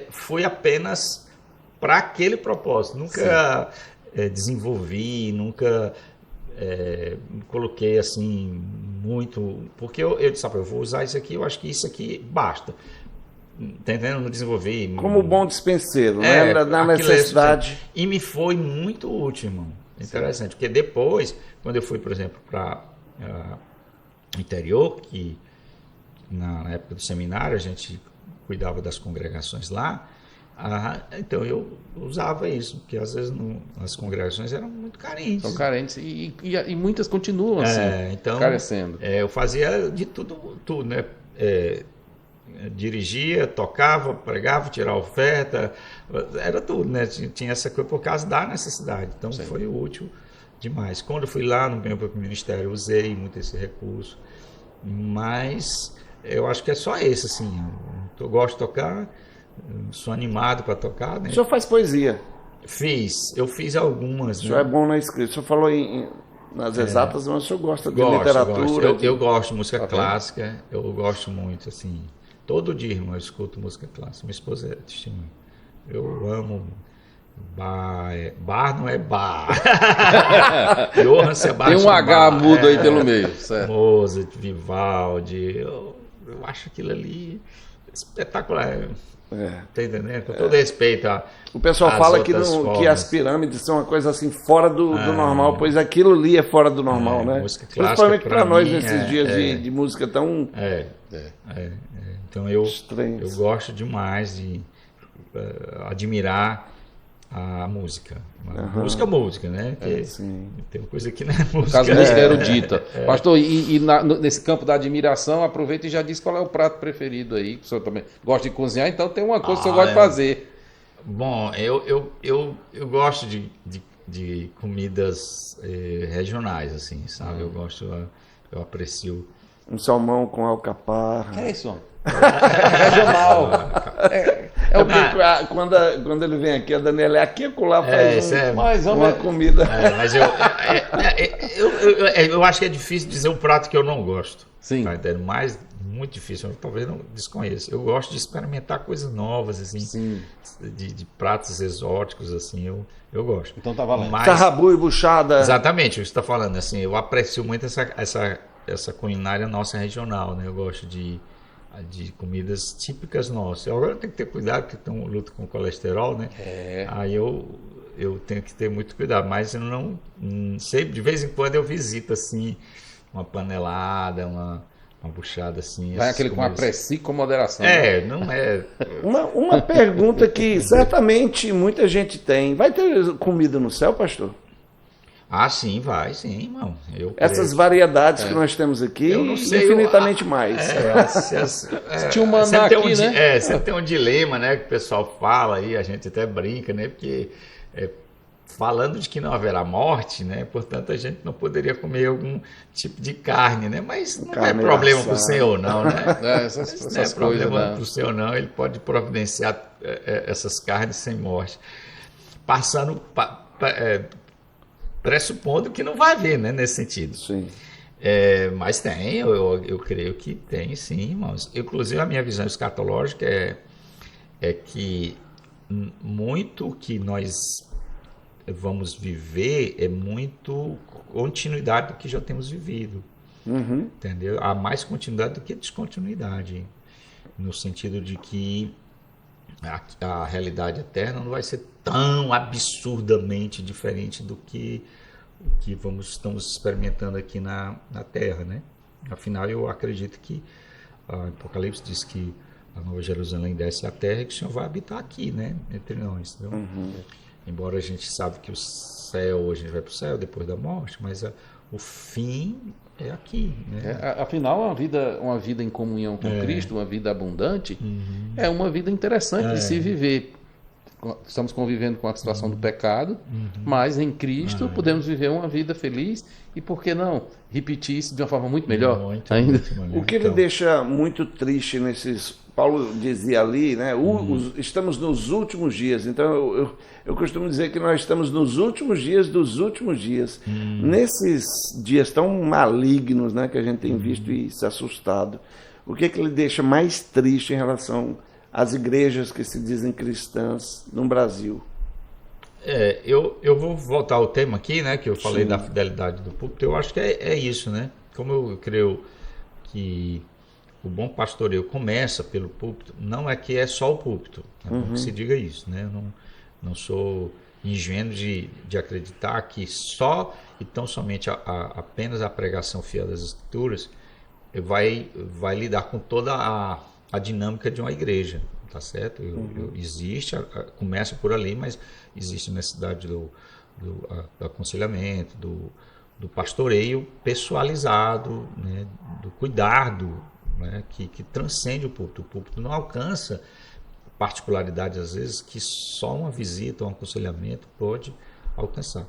foi apenas para aquele propósito. Nunca desenvolvi, nunca coloquei assim muito, porque eu disse, eu vou usar isso aqui, eu acho que isso aqui basta. Tá entendendo? Não desenvolvi. Como bom dispenseiro, né? Na necessidade. E me foi muito útil, irmão. Interessante, porque depois, quando eu fui, por exemplo, para o interior, que na época do seminário a gente cuidava das congregações lá, então eu usava isso, porque às vezes as congregações eram muito carentes. São carentes e muitas continuam assim, então, carecendo. Eu fazia de tudo, né? Dirigia, tocava, pregava, tirava oferta, era tudo, né? Tinha essa coisa por causa da necessidade, então foi útil demais. Quando eu fui lá no meu ministério, usei muito esse recurso, mas eu acho que é só esse, assim, eu gosto de tocar, sou animado para tocar, né? O senhor faz poesia? Eu fiz algumas. O senhor é bom na escrita, o senhor falou nas exatas, mas o senhor gosta de literatura? Eu gosto de música clássica, eu gosto muito, assim. Todo dia, irmão, eu escuto música clássica. Minha esposa é testemunha. Eu amo bar não é bar. Johann Sebastian Tem um H mudo aí pelo meio. Certo. Mozart, Vivaldi. Eu acho aquilo ali espetacular. Tá entendendo? Com todo respeito o pessoal fala que as pirâmides são uma coisa assim fora do normal, pois aquilo ali é fora do normal, né? Música clássica, principalmente para nós nesses dias de música tão... Então eu gosto demais de admirar a música. Música, né? Tem uma coisa que não é música. No caso, música erudita. Pastor, nesse campo da admiração, aproveita e já diz qual é o prato preferido aí, que o senhor também gosta de cozinhar, então tem uma coisa que o senhor gosta de fazer. Bom, eu gosto de comidas regionais, assim, sabe? Eu aprecio. Um salmão com alcaparra. Que é isso, homem? Regional. É o que quando ele vem aqui, a Daniela é aqui e lá faz Mas, uma comida. Mas eu acho que é difícil dizer um prato que eu não gosto. Sim. Tá entendendo? Mas muito difícil, eu talvez não desconheça. Eu gosto de experimentar coisas novas, assim, Sim. de pratos exóticos, assim, eu gosto. Então tá valendo. Mas, Sarrabu e buchada. exatamente, o que você está falando, assim, eu aprecio muito essa culinária nossa regional, né? Eu gosto de comidas típicas nossas. Agora tem que ter cuidado, porque tem um luto com colesterol, né? Aí eu tenho que ter muito cuidado, mas eu não sei, de vez em quando eu visito, assim, uma panelada, uma buchada, assim. Vai aquele com aprecie com moderação. Né? Não é... Uma pergunta que certamente muita gente tem. Vai ter comida no céu, pastor? Ah, sim, vai, sim, irmão. Essas variedades que nós temos aqui, eu não sei, infinitamente mais. Tinha um maná aqui, né? Sempre tem um dilema, né, que o pessoal fala aí, a gente até brinca, né, porque falando de que não haverá morte, né, portanto a gente não poderia comer algum tipo de carne, né, mas não é problema para o Senhor, não, né? Essas Não é problema coisas, para o Senhor, não. Ele pode providenciar essas carnes sem morte. Pressupondo que não vai haver, né, nesse sentido. Sim. Mas tem, eu creio que tem, sim, irmãos. Inclusive, a minha visão escatológica é que muito que nós vamos viver é muito continuidade do que já temos vivido. Uhum. Entendeu? Há mais continuidade do que descontinuidade, no sentido de que a realidade eterna não vai ser tão absurdamente diferente do que estamos experimentando aqui na Terra, né? Afinal, eu acredito que o Apocalipse diz que a Nova Jerusalém desce à Terra e que o Senhor vai habitar aqui, né? Entre nós. Então, embora a gente sabe que o céu, hoje a gente vai para o céu depois da morte, mas o fim é aqui, né? Afinal, uma vida em comunhão com Cristo, uma vida abundante, é uma vida interessante de se viver. Estamos convivendo com a situação do pecado, mas em Cristo podemos viver uma vida feliz e, por que não, repetir isso de uma forma muito melhor ainda. O que ele deixa muito triste nesses... Paulo dizia ali, né? Estamos nos últimos dias. Então, eu costumo dizer que nós estamos nos últimos dias dos últimos dias. Nesses dias tão malignos, né, que a gente tem visto e se assustado, o que ele deixa mais triste em relação às igrejas que se dizem cristãs no Brasil? Eu vou voltar ao tema aqui, né, que eu falei da fidelidade do púlpito. Eu acho que é isso, né? Como eu creio que o bom pastoreio começa pelo púlpito, não é que é só o púlpito, é bom que se diga isso, né? Eu não sou ingênuo de acreditar que só e tão somente apenas a pregação fiel das Escrituras vai lidar com toda a dinâmica de uma igreja, tá certo? Existe, começa por ali, mas existe necessidade do aconselhamento, do pastoreio pessoalizado, né? Do cuidado, né? Que transcende o púlpito. O púlpito não alcança particularidades, às vezes, que só uma visita, um aconselhamento pode alcançar.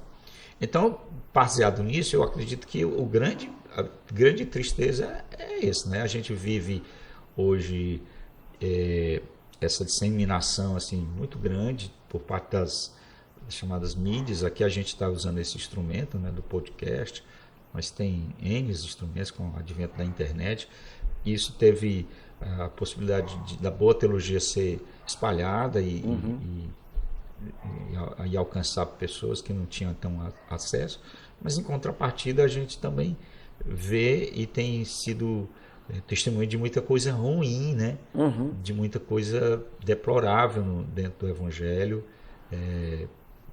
Então, baseado nisso, eu acredito que a grande tristeza é esse, né? A gente vive hoje essa disseminação assim, muito grande por parte das chamadas mídias. Aqui a gente está usando esse instrumento, né, do podcast, mas tem N instrumentos com o advento da internet. Isso teve a possibilidade da boa teologia ser espalhada e alcançar pessoas que não tinham tão acesso, mas em contrapartida a gente também vê e tem sido testemunho de muita coisa ruim, né? De muita coisa deplorável dentro do Evangelho,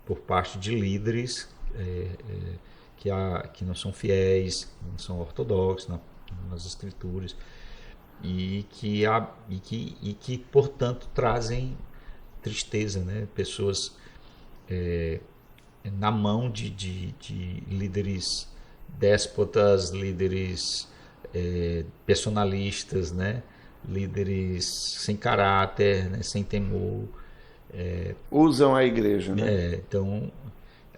por parte de líderes que não são fiéis, não são ortodoxos nas Escrituras, e que portanto trazem tristeza, né? Pessoas na mão de líderes déspotas, líderes personalistas, né? Líderes sem caráter, né? Sem temor, Usam a igreja, né? Então,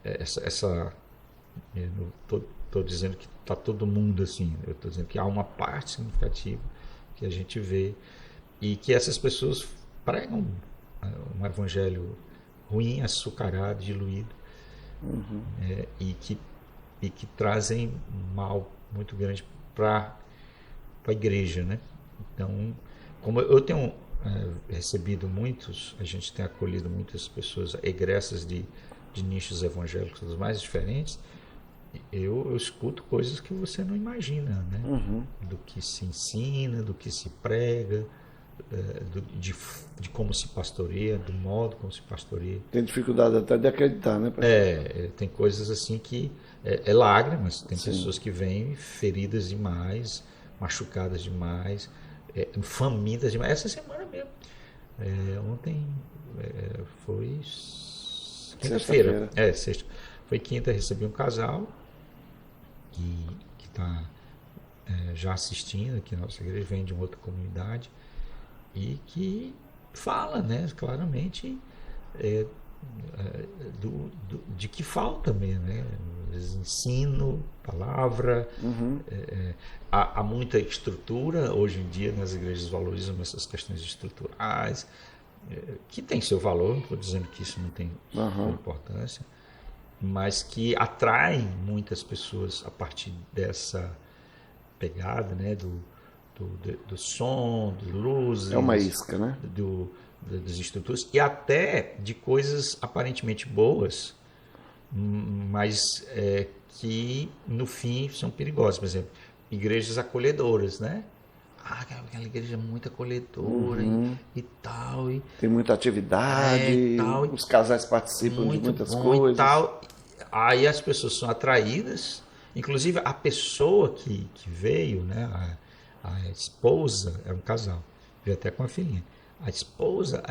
eu não estou dizendo que está todo mundo assim, eu estou dizendo que há uma parte significativa que a gente vê e que essas pessoas pregam um evangelho ruim, açucarado, diluído, e que trazem um mal muito grande para a igreja, né? Então, como eu tenho recebido a gente tem acolhido muitas pessoas egressas de nichos evangélicos dos mais diferentes, eu escuto coisas que você não imagina, né? Do que se ensina, do que se prega, de como se pastoreia, do modo como se pastoreia. Tem dificuldade até de acreditar, né, pastor? Tem coisas assim que é lágrimas, tem pessoas que vêm feridas demais, machucadas demais, famintas demais. Essa semana mesmo, ontem foi quinta-feira, sexta. Foi quinta, recebi um casal que está já assistindo aqui na nossa igreja, vem de uma outra comunidade e que fala, né, claramente de que falta mesmo, né? Ensino, palavra, há muita estrutura, hoje em dia nas igrejas valorizam essas questões estruturais, que tem seu valor, não estou dizendo que isso não tem sua importância, mas que atraem muitas pessoas a partir dessa pegada, né, do som, de luzes. É uma isca, né? Das estruturas e até de coisas aparentemente boas, mas que no fim são perigosas. Por exemplo, igrejas acolhedoras, né? Aquela igreja é muito acolhedora e tal. Tem muita atividade, tal, os casais participam de muitas bom coisas. E tal. Aí as pessoas são atraídas, inclusive a pessoa que veio, né? A esposa, é um casal, veio até com a filhinha. A esposa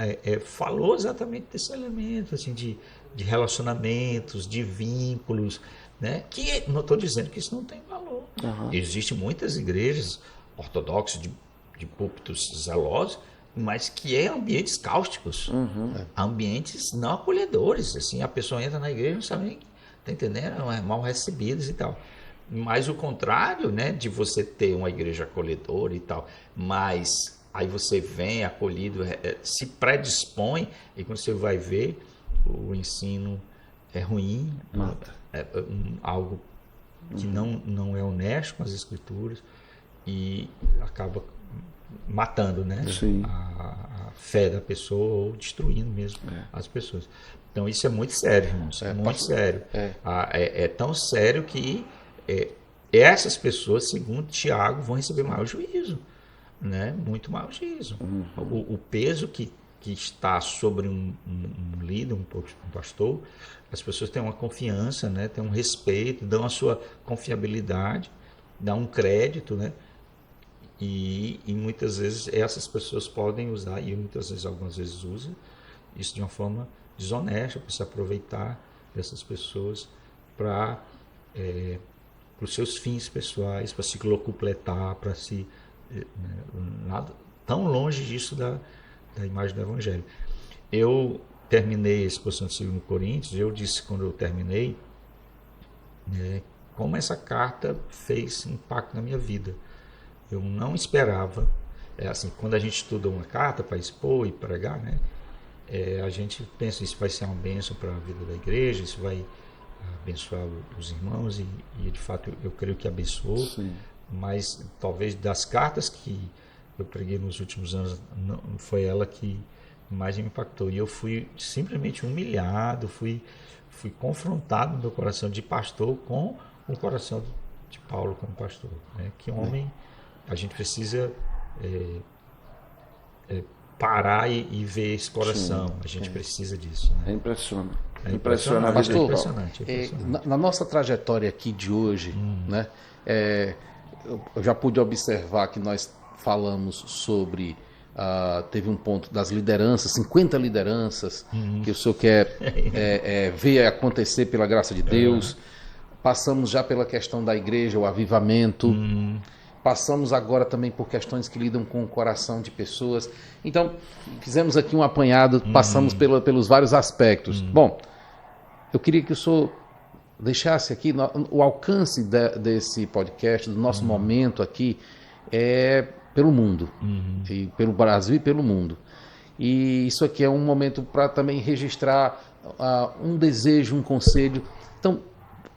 falou exatamente desse elemento, assim, de relacionamentos, de vínculos, né? Que não estou dizendo que isso não tem valor. Existem muitas igrejas ortodoxas de púlpitos zelosos, mas que ambientes cáusticos, ambientes não acolhedores. Assim, a pessoa entra na igreja e não sabe nem, tá entendendo? É mal recebidas e tal. Mas o contrário, né, de você ter uma igreja acolhedora e tal, mas aí você vem acolhido, se predispõe, e quando você vai ver, o ensino é ruim, algo que não é honesto com as escrituras e acaba matando, né, a fé da pessoa ou destruindo mesmo as pessoas. Então isso é muito sério, irmãos, muito sério. É tão sério que essas pessoas, segundo Tiago, vão receber maior juízo, né? Muito maior juízo. O peso que está sobre um líder, um pastor, as pessoas têm uma confiança, né? Têm um respeito, dão a sua confiabilidade, dão um crédito, né? E muitas vezes essas pessoas podem usar, e muitas vezes, algumas vezes usam, isso de uma forma desonesta, para se aproveitar dessas pessoas para os seus fins pessoais, para se locupletar, para se... nada tão longe disso da imagem do Evangelho. Eu terminei a exposição de 2 Coríntios, eu disse quando eu terminei, como essa carta fez impacto na minha vida. Eu não esperava, assim, quando a gente estuda uma carta para expor e pregar, né, a gente pensa isso vai ser uma bênção para a vida da igreja, isso vai abençoar os irmãos e de fato eu creio que abençoou. Sim. Mas talvez das cartas que eu preguei nos últimos anos, não foi ela que mais me impactou. E eu fui simplesmente humilhado, fui confrontado no meu coração de pastor com o coração de Paulo como pastor, né? Que homem, a gente precisa parar e ver esse coração. Sim, a gente precisa disso. Né? Impressiona. Pastor, impressionante. Na nossa trajetória aqui de hoje, né, eu já pude observar que nós falamos sobre, teve um ponto das lideranças, 50 lideranças, que o senhor quer ver acontecer pela graça de Deus. Passamos já pela questão da igreja, o avivamento. passamos agora também por questões que lidam com o coração de pessoas. Então, fizemos aqui um apanhado, passamos pelos vários aspectos. Bom, eu queria que o senhor deixasse aqui o alcance desse podcast, do nosso momento aqui, pelo mundo, e pelo Brasil e pelo mundo. E isso aqui é um momento para também registrar um desejo, um conselho. Então,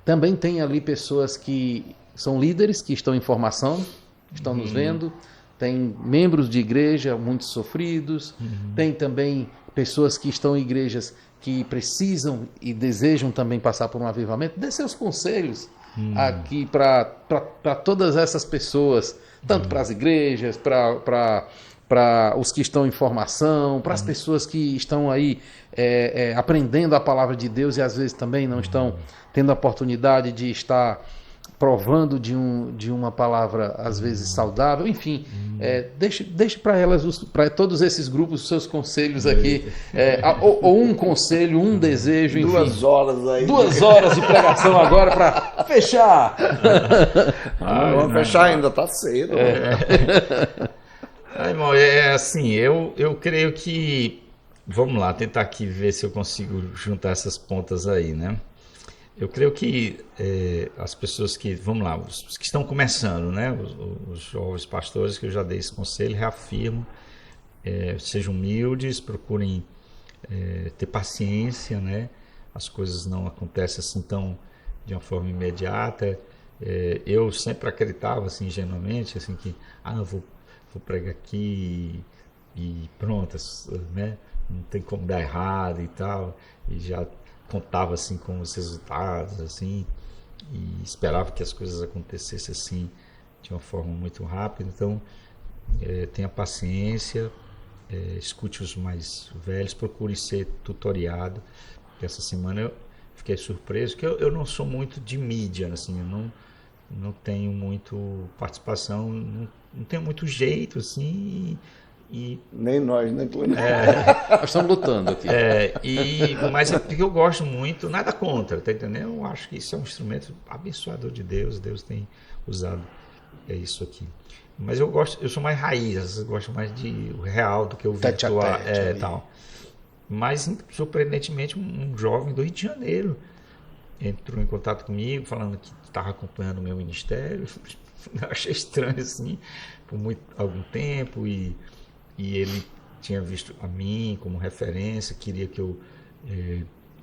também tem ali pessoas que são líderes, que estão em formação, estão nos vendo, tem membros de igreja, muitos sofridos, tem também pessoas que estão em igrejas que precisam e desejam também passar por um avivamento. Dê seus conselhos aqui para todas essas pessoas, tanto para as igrejas, para os que estão em formação, para as pessoas que estão aí aprendendo a palavra de Deus e às vezes também não estão tendo a oportunidade de estar provando de uma palavra às vezes saudável, enfim, deixe para elas, para todos esses grupos, os seus conselhos aqui, ou um conselho, um desejo, enfim. 2 horas aí. 2 horas de pregação agora para fechar. Vamos fechar ainda, tá cedo. Irmão, assim, eu creio que, vamos lá, tentar aqui ver se eu consigo juntar essas pontas aí, né? Eu creio que as pessoas que, vamos lá, os que estão começando, né? Os jovens pastores, que eu já dei esse conselho, reafirmo, sejam humildes, procurem ter paciência, né? As coisas não acontecem assim tão de uma forma imediata. Eu sempre acreditava, assim, ingenuamente, assim, que, eu vou pregar aqui e pronto, né? Não tem como dar errado e tal, e já contava assim com os resultados, assim, e esperava que as coisas acontecessem assim de uma forma muito rápida. Então, tenha paciência, escute os mais velhos, procure ser tutoriado. Essa semana eu fiquei surpreso que eu não sou muito de mídia, assim, eu não tenho muito participação, não tenho muito jeito, assim, Nem nós, né, Clemente? Nós estamos lutando aqui. Mas é porque eu gosto muito, nada contra, tá entendendo? Eu acho que isso é um instrumento abençoador de Deus, Deus tem usado isso aqui. Mas eu sou mais raiz, eu gosto mais de o real do que o virtual, tal. Mas, surpreendentemente, um jovem do Rio de Janeiro entrou em contato comigo, falando que estava acompanhando o meu ministério. Eu achei estranho, assim, por algum tempo, e ele tinha visto a mim como referência, queria que eu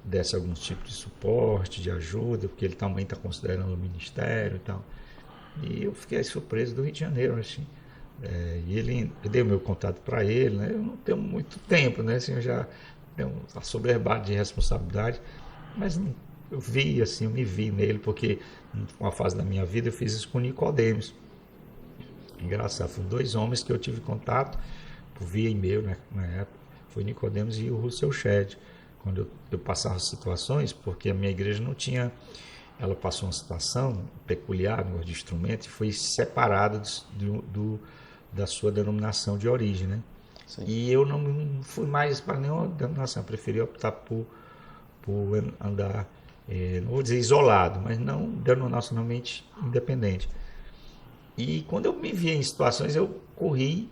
desse algum tipo de suporte, de ajuda, porque ele também está considerando o ministério e tal. E eu fiquei surpreso do Rio de Janeiro, assim. E eu dei o meu contato para ele, né? Eu não tenho muito tempo, né? Assim, eu já tenho uma soberbada de responsabilidade, mas eu me vi nele, porque uma fase da minha vida eu fiz isso com Nicodemos. Engraçado, foram 2 homens que eu tive contato via e-mail, né, na época, foi Nicodemos e o Russell Shedd, quando eu passava situações, porque a minha igreja não tinha, ela passou uma situação peculiar, de instrumento, e foi separada da sua denominação de origem, né? Sim. E eu não fui mais para nenhuma denominação, eu preferi optar por andar, não vou dizer isolado, mas não denominacionalmente independente. E quando eu me via em situações, eu corri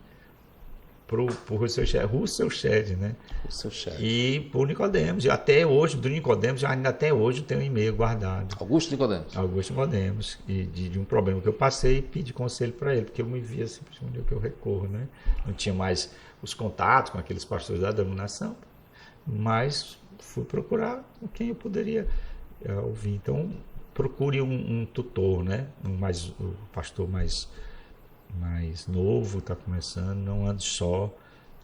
pro Russell Shedd, né? Russell Shedd. E por Nicodemos. E até hoje, do Nicodemos, ainda até hoje eu tenho um e-mail guardado. Augusto Nicodemos. E de um problema que eu passei, e pedi conselho para ele, porque eu me via simplesmente onde eu recorro, né? Não tinha mais os contatos com aqueles pastores da denominação, mas fui procurar com quem eu poderia ouvir. Então, procure um tutor, né? O pastor mais novo, está começando, não ande só,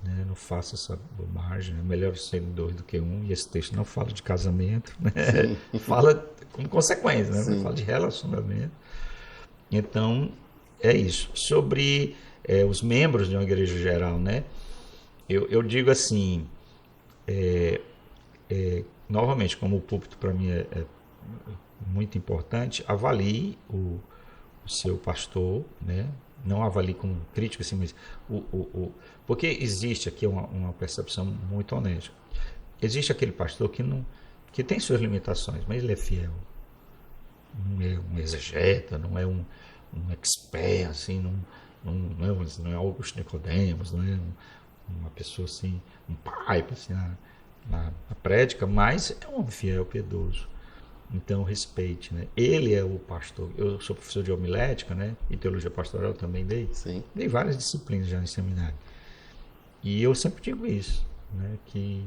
né? Não faça essa bobagem, é melhor ser 2 do que 1, e esse texto não fala de casamento, né? Fala como consequência, né? Fala de relacionamento. Então, é isso. Sobre os membros de uma igreja geral, né? Eu digo assim, novamente, como o púlpito para mim é muito importante, avalie o seu pastor, né? Não avalie como crítico, assim, mas porque existe aqui uma percepção muito honesta. Existe aquele pastor que tem suas limitações, mas ele é fiel. Não é um exegeta, não é um um expert, assim, não é Augusto Nicodemos, não é uma pessoa assim, um pai assim, na prédica, mas é um homem fiel, piedoso. Então, respeite, né? Ele é o pastor. Eu sou professor de homilética, né? E teologia pastoral também dei. Sim. Dei várias disciplinas já no seminário. E eu sempre digo isso, né? Que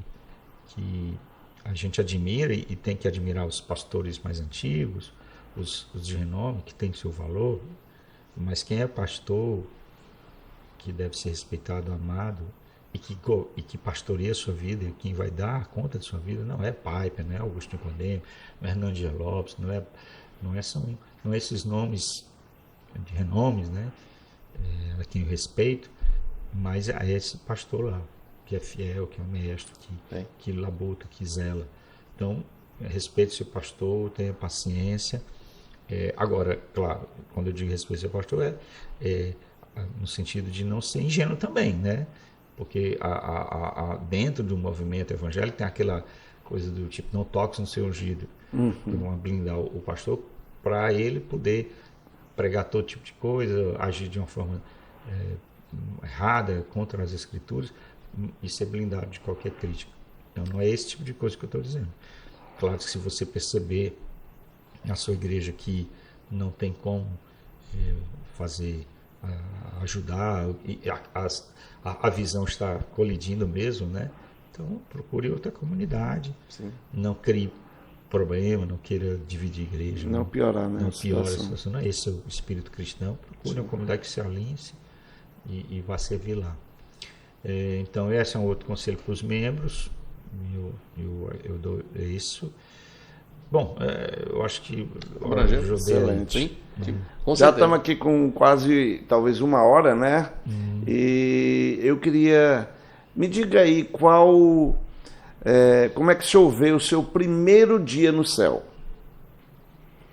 a gente admira e tem que admirar os pastores mais antigos, os de renome, que tem seu valor, mas quem é pastor, que deve ser respeitado, amado, e que pastoreia a sua vida, e quem vai dar conta de sua vida, não é Piper, não é Augusto Nicodemo, não é Hernando Dias Lopes, não é esses nomes de renomes, né? A quem eu respeito, mas é esse pastor lá, que é fiel, que é honesto, que labuta, que zela. Então, respeite seu pastor, tenha paciência. Agora, claro, quando eu digo respeito seu pastor, no sentido de não ser ingênuo também, né? Porque dentro do movimento evangélico tem aquela coisa do tipo, não toques no seu ungido, para blindar o pastor, para ele poder pregar todo tipo de coisa, agir de uma forma errada, contra as escrituras, e ser blindado de qualquer crítica. Então não é esse tipo de coisa que eu estou dizendo. Claro que se você perceber na sua igreja que não tem como fazer, ajudar, e a visão está colidindo mesmo, né? Então procure outra comunidade. Sim. Não crie problema, não queira dividir a igreja. Não piorar, né? Não piora a situação. Não é esse o espírito cristão. Procure uma comunidade que se alinhe e vá servir lá. Então esse é um outro conselho para os membros. Eu dou isso. Bom, eu acho que excelente. Com Já certeza. estamos aqui com quase, talvez 1 hora, né? E eu queria, me diga aí como é que o senhor vê o seu primeiro dia no céu?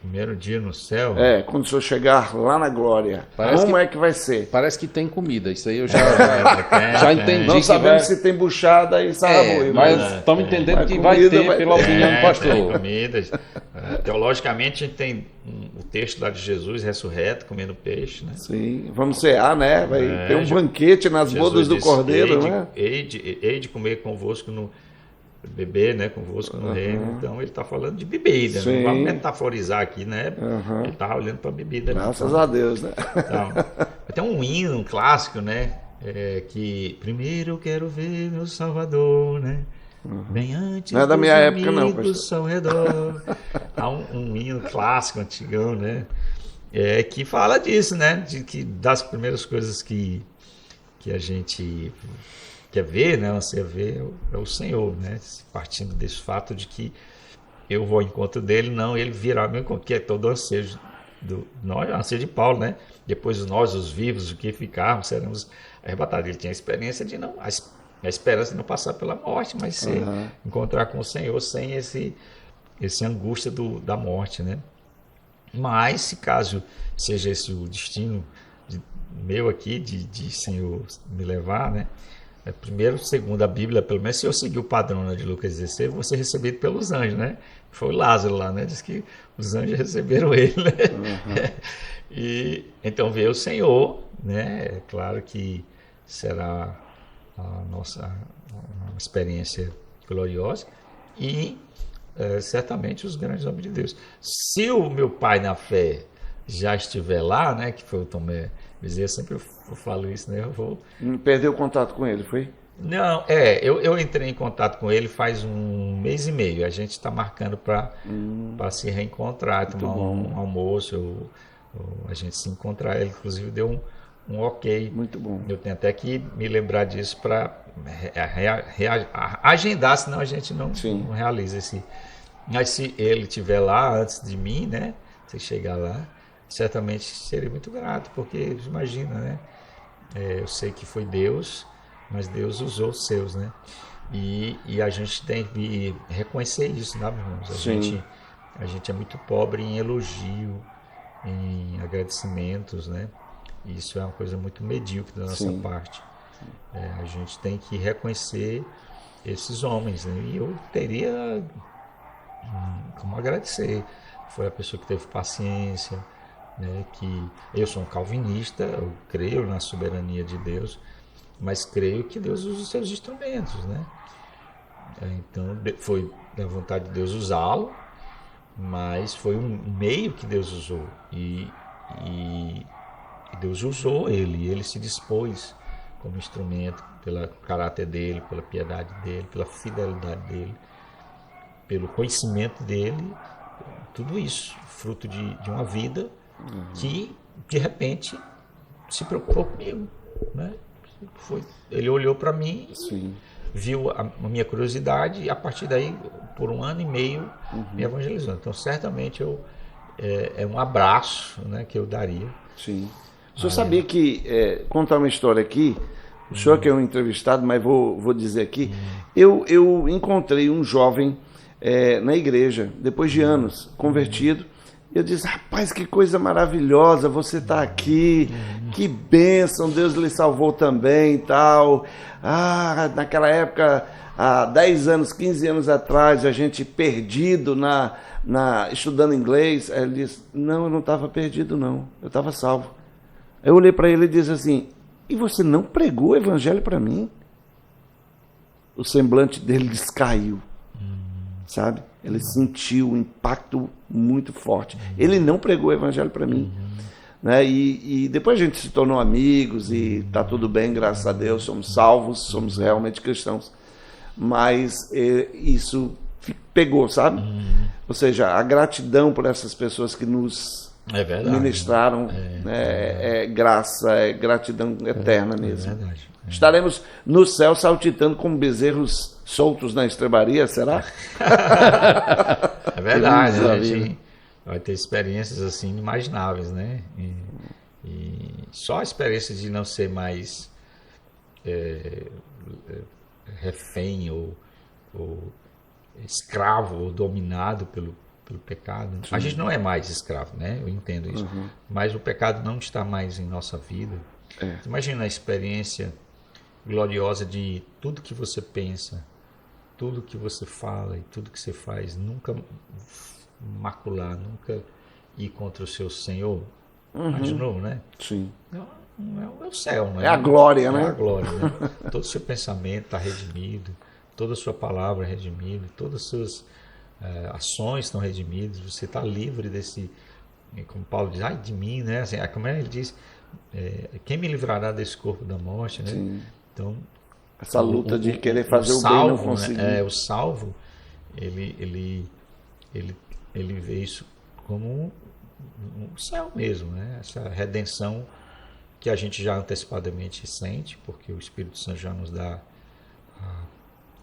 Primeiro dia no céu? Quando o senhor chegar lá na glória, é que vai ser? Parece que tem comida, isso aí eu já entendi. Não sabemos se tem buchada e sarraboi. Mas estamos entendendo que vai comida ter, pela opinião do pastor. Tem comida. Teologicamente, a gente tem o texto lá de Jesus ressurreto, comendo peixe, né? Sim, vamos cear, né? Vai ter um banquete nas bodas do Cordeiro, né? Hei de comer convosco beber, né, convosco no reino. Então ele está falando de bebida, não vamos metaforizar aqui, né? Ele está olhando para a bebida. Graças a Deus, né? Então, tem um hino, um clássico, né? Que primeiro eu quero ver meu Salvador, né? Bem antes não é da minha época, não, ao redor. Há um hino clássico, antigão, né? Que fala disso, né? Que das primeiras coisas que a gente quer ver, né? Você vê é o Senhor, né? Partindo desse fato de que eu vou ao encontro dele, não, ele virá meu encontro, que é todo o ansejo ansejo de Paulo, né? Depois nós, os vivos, o que ficarmos, seremos arrebatados. Ele tinha a experiência de a esperança de não passar pela morte, mas se encontrar com o Senhor sem esse angústia da morte, né? Mas, se caso seja esse o destino meu aqui, de Senhor me levar, né? Primeiro, segundo a Bíblia, pelo menos se eu seguir o padrão, né, de Lucas 16, vou ser recebido pelos anjos, né? Foi o Lázaro lá, né? Diz que os anjos receberam ele, né? E então veio o Senhor, né? É claro que será uma experiência gloriosa e certamente os grandes homens de Deus. Se o meu pai na fé já estiver lá, né? Que foi o Tomé Bezerra, sempre eu falo isso, né? Eu vou... Perdeu o contato com ele, foi? Não, eu entrei em contato com ele faz 1 mês e meio. A gente está marcando para se reencontrar, tomar um almoço, a gente se encontrar. Ele, inclusive, deu um ok. Muito bom. Eu tenho até que me lembrar disso para agendar, senão a gente não realiza esse. Mas se ele estiver lá antes de mim, né? Se chegar lá, certamente serei muito grato, porque imagina, né? Eu sei que foi Deus, mas Deus usou os seus, né? E a gente tem que reconhecer isso, né, irmãos? A gente é muito pobre em elogio, em agradecimentos, né? Isso é uma coisa muito medíocre da nossa parte. A gente tem que reconhecer esses homens, né? E eu teria como agradecer. Foi a pessoa que teve paciência, né, que eu sou um calvinista, eu creio na soberania de Deus, mas creio que Deus usa os seus instrumentos, né? Então foi da vontade de Deus usá-lo, mas foi um meio que Deus usou e Deus usou ele se dispôs como instrumento pelo caráter dele, pela piedade dele, pela fidelidade dele, pelo conhecimento dele, tudo isso, fruto de uma vida que, de repente, se preocupou comigo, né? Ele olhou para mim, Sim. viu a minha curiosidade e, a partir daí, por 1 ano e meio, me evangelizou. Então, certamente, é um abraço, né, que eu daria. Sim. O senhor sabia que, contar uma história aqui, o senhor que é um entrevistado, mas vou dizer aqui, eu encontrei um jovem na igreja, depois de anos, convertido, e eu disse, rapaz, que coisa maravilhosa, você está aqui, que bênção, Deus lhe salvou também e tal. Ah, naquela época, há 10 anos, 15 anos atrás, a gente perdido estudando inglês. Aí ele disse, não, eu não estava perdido não, eu estava salvo. Eu olhei para ele e disse assim, e você não pregou o evangelho para mim? O semblante dele descaiu, sabe? Ele sentiu um impacto muito forte. Ele não pregou o evangelho para mim. Né? E depois a gente se tornou amigos e está tudo bem, graças a Deus, somos salvos, somos realmente cristãos. Mas isso pegou, sabe? Ou seja, a gratidão por essas pessoas que nos ministraram, né? É graça, é gratidão eterna mesmo. Verdade. Estaremos no céu saltitando como bezerros soltos na estrebaria, será? É verdade, a gente vai ter experiências assim inimagináveis, né? E só a experiência de não ser mais refém ou escravo ou dominado pelo pecado. Sim. A gente não é mais escravo, né? Eu entendo isso. Mas o pecado não está mais em nossa vida. Imagina a experiência gloriosa de tudo que você pensa, tudo que você fala e tudo que você faz, nunca macular, nunca ir contra o seu Senhor. Imaginou, né? Sim. É o céu, né? É a glória, né? É a glória, né? Todo o seu pensamento está redimido, toda a sua palavra é redimida, todas as suas ações estão redimidas, você está livre desse, como Paulo diz, ai de mim, né? Assim, como ele diz, quem me livrará desse corpo da morte, né? Sim. Então, essa luta de querer fazer o bem e não conseguir. Né? O salvo, ele vê isso como um céu mesmo, né? Essa redenção que a gente já antecipadamente sente, porque o Espírito Santo já nos dá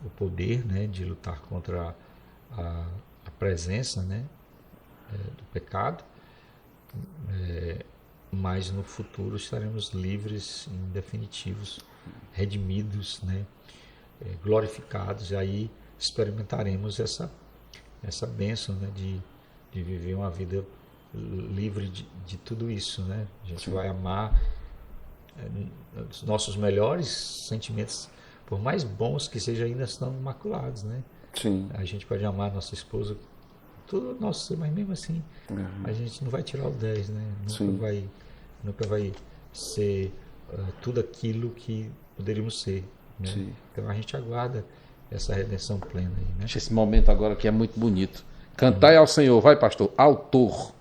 o poder, né, de lutar contra a presença, né, do pecado, mas no futuro estaremos livres, em definitivos, redimidos, né, glorificados, e aí experimentaremos essa bênção, né, de viver uma vida livre de tudo isso, né? A gente vai amar os nossos melhores sentimentos, por mais bons que sejam, ainda estão imaculados, né? Sim. A gente pode amar nossa esposa, tudo nosso ser, mas mesmo assim a gente não vai tirar o 10, né? Nunca vai ser tudo aquilo que poderíamos ser, né? Sim. Então a gente aguarda essa redenção plena aí, né? Esse momento agora que é muito bonito. Cantai ao Senhor, vai, pastor, autor.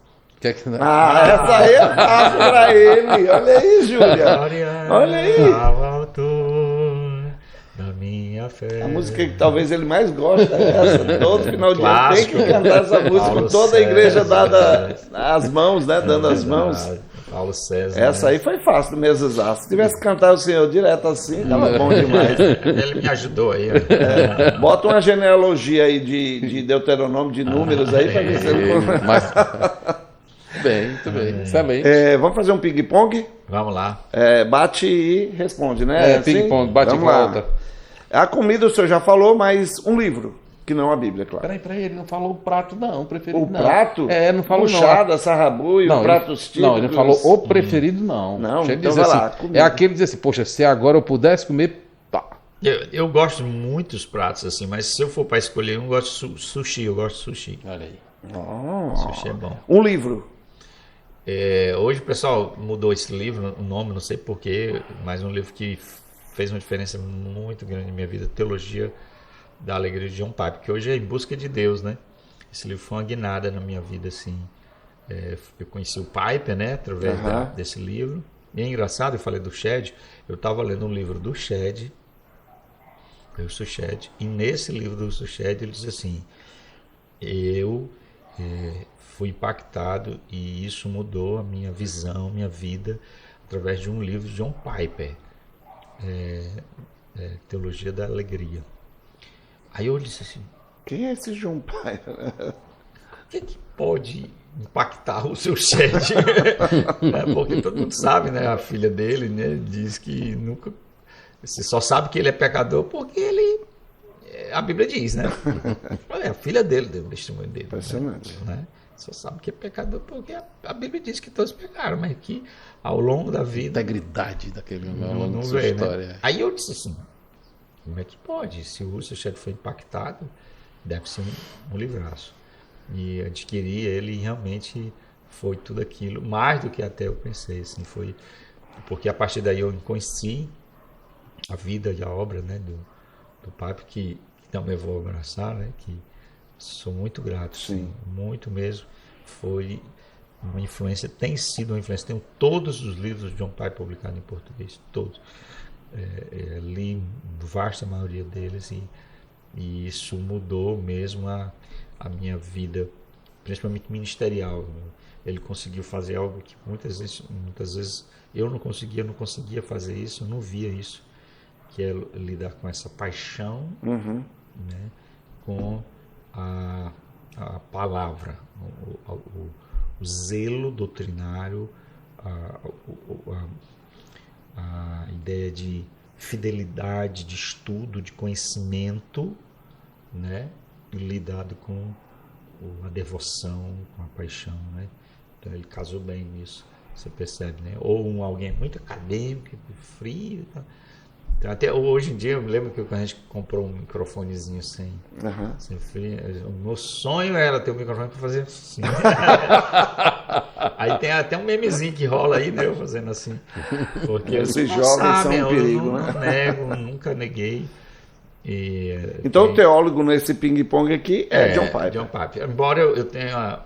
Essa aí é fácil pra ele. Olha aí, Júlia. Olha aí. Da minha fé. A música que talvez ele mais gosta é essa. Todo final de ano tem que cantar essa música com toda a igreja dada as mãos, né? Dando as mãos. Paulo César. Essa aí foi fácil do mês exato. Se tivesse cantado o Senhor direto assim, tava bom demais. Ele me ajudou aí. Bota uma genealogia aí de Deuteronômio, de números aí, pra ver se ele... Muito bem, excelente. Vamos fazer um ping-pong? Vamos lá. Bate e responde, né? Ping-pong, bate e volta. A comida o senhor já falou, mas um livro, que não a Bíblia, claro. Peraí, ele não falou o prato não, o preferido o não. Prato? Não falou puxada, sarrabu e o pratos típicos. Não, ele não falou o preferido não. Não, então vai assim, lá. É aquele que diz assim, poxa, se agora eu pudesse comer, pá. Eu gosto de muitos pratos assim, mas se eu for para escolher um, eu gosto de sushi, eu gosto de sushi. Olha aí. Sushi é bom. Um livro. Hoje o pessoal mudou esse livro, o nome, não sei porquê, mas um livro que fez uma diferença muito grande na minha vida, Teologia da Alegria de John Piper, que hoje é Em Busca de Deus, né? Esse livro foi uma guinada na minha vida, assim. Eu conheci o Piper, né, através desse livro. E é engraçado, eu falei do Shedd, eu estava lendo um livro do Shedd, Russell Shedd, e nesse livro do Russell Shedd ele diz assim: eu fui impactado e isso mudou a minha visão, minha vida, através de um livro de John Piper, Teologia da Alegria. Aí eu disse assim: Quem é esse John Piper? O que pode impactar o seu Shedd? Porque todo mundo sabe, né? A filha dele, né, diz que nunca... Você só sabe que ele é pecador porque ele... A Bíblia diz, né? A filha dele deu o testemunho dele. Impressionante. Né? Só sabe que é pecador porque a Bíblia diz que todos pecaram, mas que ao longo da vida... Integridade daquele homem ao longo não da sua vê, história. né? Aí eu disse assim: como é que pode? Se o Russell Shedd foi impactado, deve ser um livraço. E adquirir ele realmente foi tudo aquilo, mais do que até eu pensei, assim, foi porque a partir daí eu conheci a vida e a obra, né, do Piper, que também vou abraçar, né, que sou muito grato, Sim. muito mesmo. Foi uma influência, tem sido uma influência. Tenho todos os livros de John Piper publicados em português, todos. Li vasta maioria deles e isso mudou mesmo a minha vida, principalmente ministerial. Ele conseguiu fazer algo que muitas vezes eu não conseguia fazer isso, eu não via isso, que é lidar com essa paixão, né, com a palavra, o zelo doutrinário, a ideia de fidelidade, de estudo, de conhecimento, né, lidado com a devoção, com a paixão, né? Então ele casou bem nisso, você percebe, né? Ou alguém muito acadêmico, frio, tá? Então, até hoje em dia eu me lembro que quando a gente comprou um microfonezinho sem frio, o meu sonho era ter um microfone para fazer assim. Aí tem até um memezinho que rola aí, né? Eu fazendo assim. Porque esses jovens são um perigo, né? Não nego, nunca neguei. Então o teólogo nesse ping-pong aqui é John Piper. John Piper. Embora eu tenha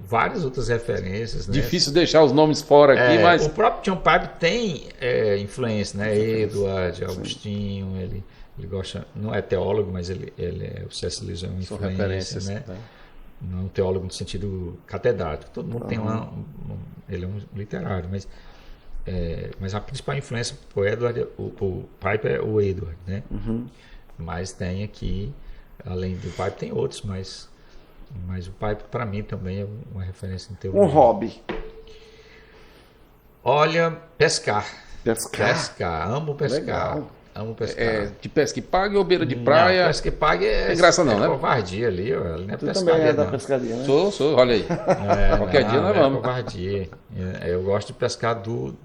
várias outras referências, né? Difícil deixar os nomes fora aqui, mas... O próprio John Piper tem influência, né? Edward, Augustinho, ele gosta... Não é teólogo, mas ele é... O C.S. Lewis é uma influência, né? Não é um teólogo no sentido catedrático. Todo mundo tem ele é um literário, mas a principal influência pro Edward, o Piper é o Edward, né? Mas tem aqui, além do Piper, tem outros, mas o Piper para mim também é uma referência em teologia. Um hobby. Olha, pescar. Pescar? Amo pescar. Legal. Amo pescar. De pesca e pague ou beira de praia? Não, pesca e pague tem graça não, né? Covardia ali, ó. Não é Tu pescaria, também é da não. pescaria, né? Sou, olha aí. Qualquer dia nós vamos. É covardia. Eu gosto de pescar do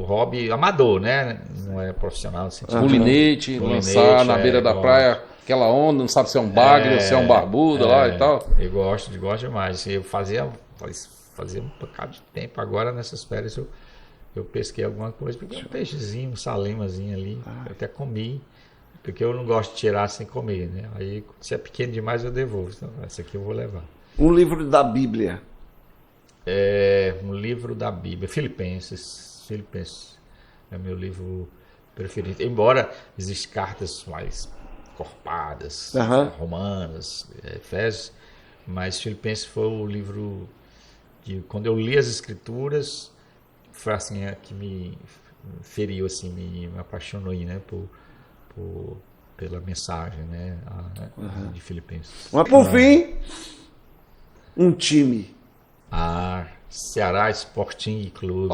hobby amador, né? Não é profissional. Assim, Mulinete, lançar na beira da praia, aquela onda, não sabe se é um bagre ou se é um barbudo lá e tal. Eu gosto demais. Eu fazia um bocado de tempo. Agora nessas férias eu pesquei alguma coisa, porque um peixezinho, um salimazinho ali, eu até comi, porque eu não gosto de tirar sem comer, né? Aí se é pequeno demais eu devolvo. Então, essa aqui eu vou levar. Um livro da Bíblia. Um livro da Bíblia, Filipenses é meu livro preferido, embora existam cartas mais corpadas, romanas, Efésios, mas Filipenses foi o livro que, quando eu li as escrituras, foi assim que me feriu, assim, me apaixonou, né, pela mensagem, né, de Filipenses. Mas por fim, um time. Ceará Sporting Clube.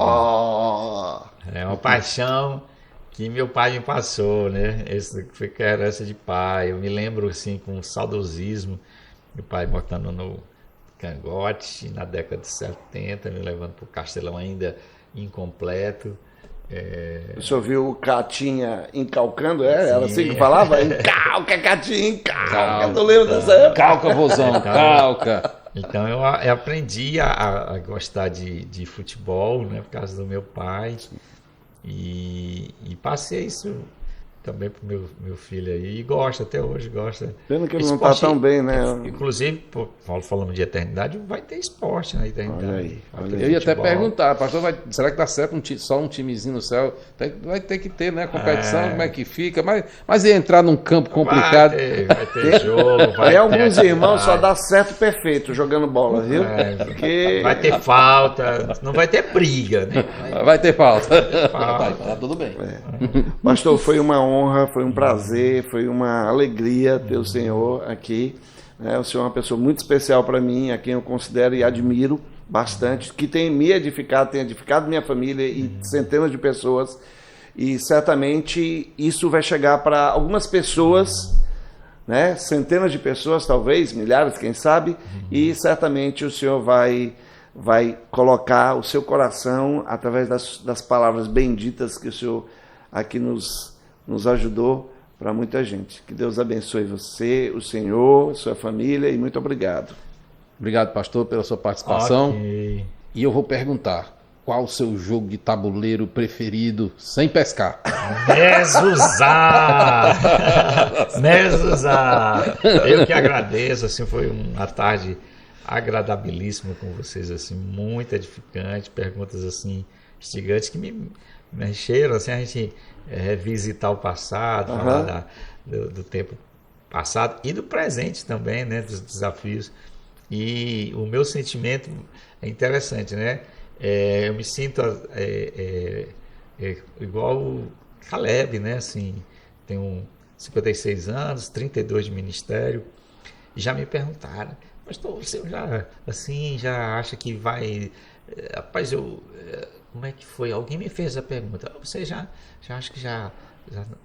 É uma paixão que meu pai me passou, né? Esse foi que era herança de pai. Eu me lembro assim com saudosismo, meu pai botando no cangote na década de 70, me levando para o Castelão ainda incompleto. O senhor viu o Catinha encalcando? Era assim que falava? Encalca, Catinha, encalca. Eu lembro dessa época. Calca, vozão, calca. Então eu aprendi a gostar de futebol, né, por causa do meu pai. E passei isso também pro meu filho aí. E gosta, até hoje gosta. Pena que ele não está Esporte, tão bem, né? Inclusive, pô, falando de eternidade, vai ter esporte na eternidade. Olha aí, Vai olha ter aí. Eu ia até futebol. perguntar, pastor, será que dá certo só um timezinho no céu? Vai ter que ter, né? Competição, como é que fica? Mas ia entrar num campo complicado. Vai ter jogo, vai Tem ter alguns irmãos só atividade. dá certo perfeito jogando bola, viu? Porque Vai ter falta, não vai ter briga, né? Vai ter falta. falta. Tá tudo bem. pastor, foi uma honra, foi um prazer, foi uma alegria ter o senhor aqui. Né? O senhor é uma pessoa muito especial para mim, a quem eu considero e admiro bastante, que tem me edificado, tem edificado minha família e centenas de pessoas. E certamente isso vai chegar para algumas pessoas, né? Centenas de pessoas, talvez, milhares, quem sabe, e certamente o senhor vai colocar o seu coração através das palavras benditas que o senhor aqui nos ajudou para muita gente. Que Deus abençoe você, o senhor, sua família, e muito obrigado. Obrigado, pastor, pela sua participação. Ok. E eu vou perguntar, qual o seu jogo de tabuleiro preferido sem pescar? Mezuzá! Mezuzá! Eu que agradeço, assim, foi uma tarde agradabilíssima com vocês, assim, muito edificante, perguntas, assim, instigantes que me mexeram, assim, a gente revisitar o passado, falar do tempo passado e do presente também, né, dos desafios. E o meu sentimento é interessante, né? Eu me sinto igual o Caleb, né? Assim, tenho 56 anos, 32 de ministério, e já me perguntaram, pastor, você já acha que vai... Rapaz, como é que foi? Alguém me fez a pergunta, você já acha que já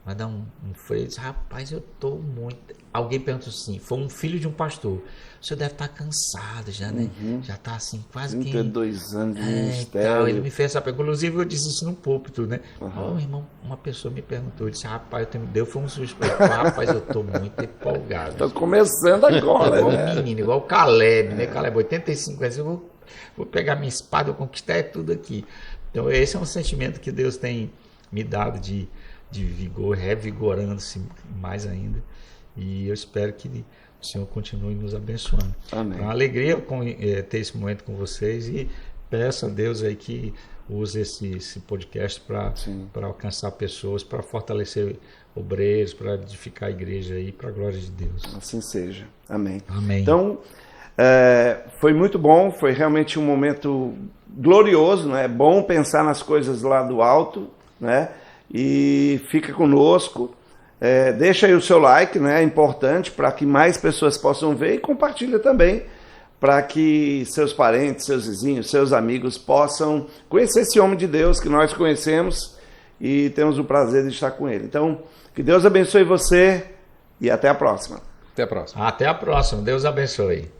vai dar um freio? Eu disse, rapaz, eu estou muito... Alguém perguntou assim, foi um filho de um pastor, o senhor deve estar cansado já, né? Já está assim, quase 32 anos de Então, ministério. ele me fez essa pergunta, inclusive eu disse isso no púlpito, né? Irmão, uma pessoa me perguntou, eu disse, rapaz, Deus foi um susto para ele. Rapaz, eu estou muito empolgado. Estou começando agora, Igual né? um menino, igual o Caleb, né? Caleb, 85 anos, eu vou pegar minha espada, vou conquistar tudo aqui. Então, esse é um sentimento que Deus tem me dado de vigor, revigorando-se mais ainda. E eu espero que o Senhor continue nos abençoando. Amém. É uma alegria ter esse momento com vocês e peço a Deus aí que use esse podcast para alcançar pessoas, para fortalecer obreiros, para edificar a igreja aí, para a glória de Deus. Assim seja. Amém. Amém. Então, foi muito bom, foi realmente um momento glorioso, né? É bom pensar nas coisas lá do alto, né? E fica conosco. Deixa aí o seu like, né? É importante para que mais pessoas possam ver, e compartilha também para que seus parentes, seus vizinhos, seus amigos possam conhecer esse homem de Deus que nós conhecemos e temos o prazer de estar com ele. Então, que Deus abençoe você e até a próxima. Até a próxima. Até a próxima. Deus abençoe.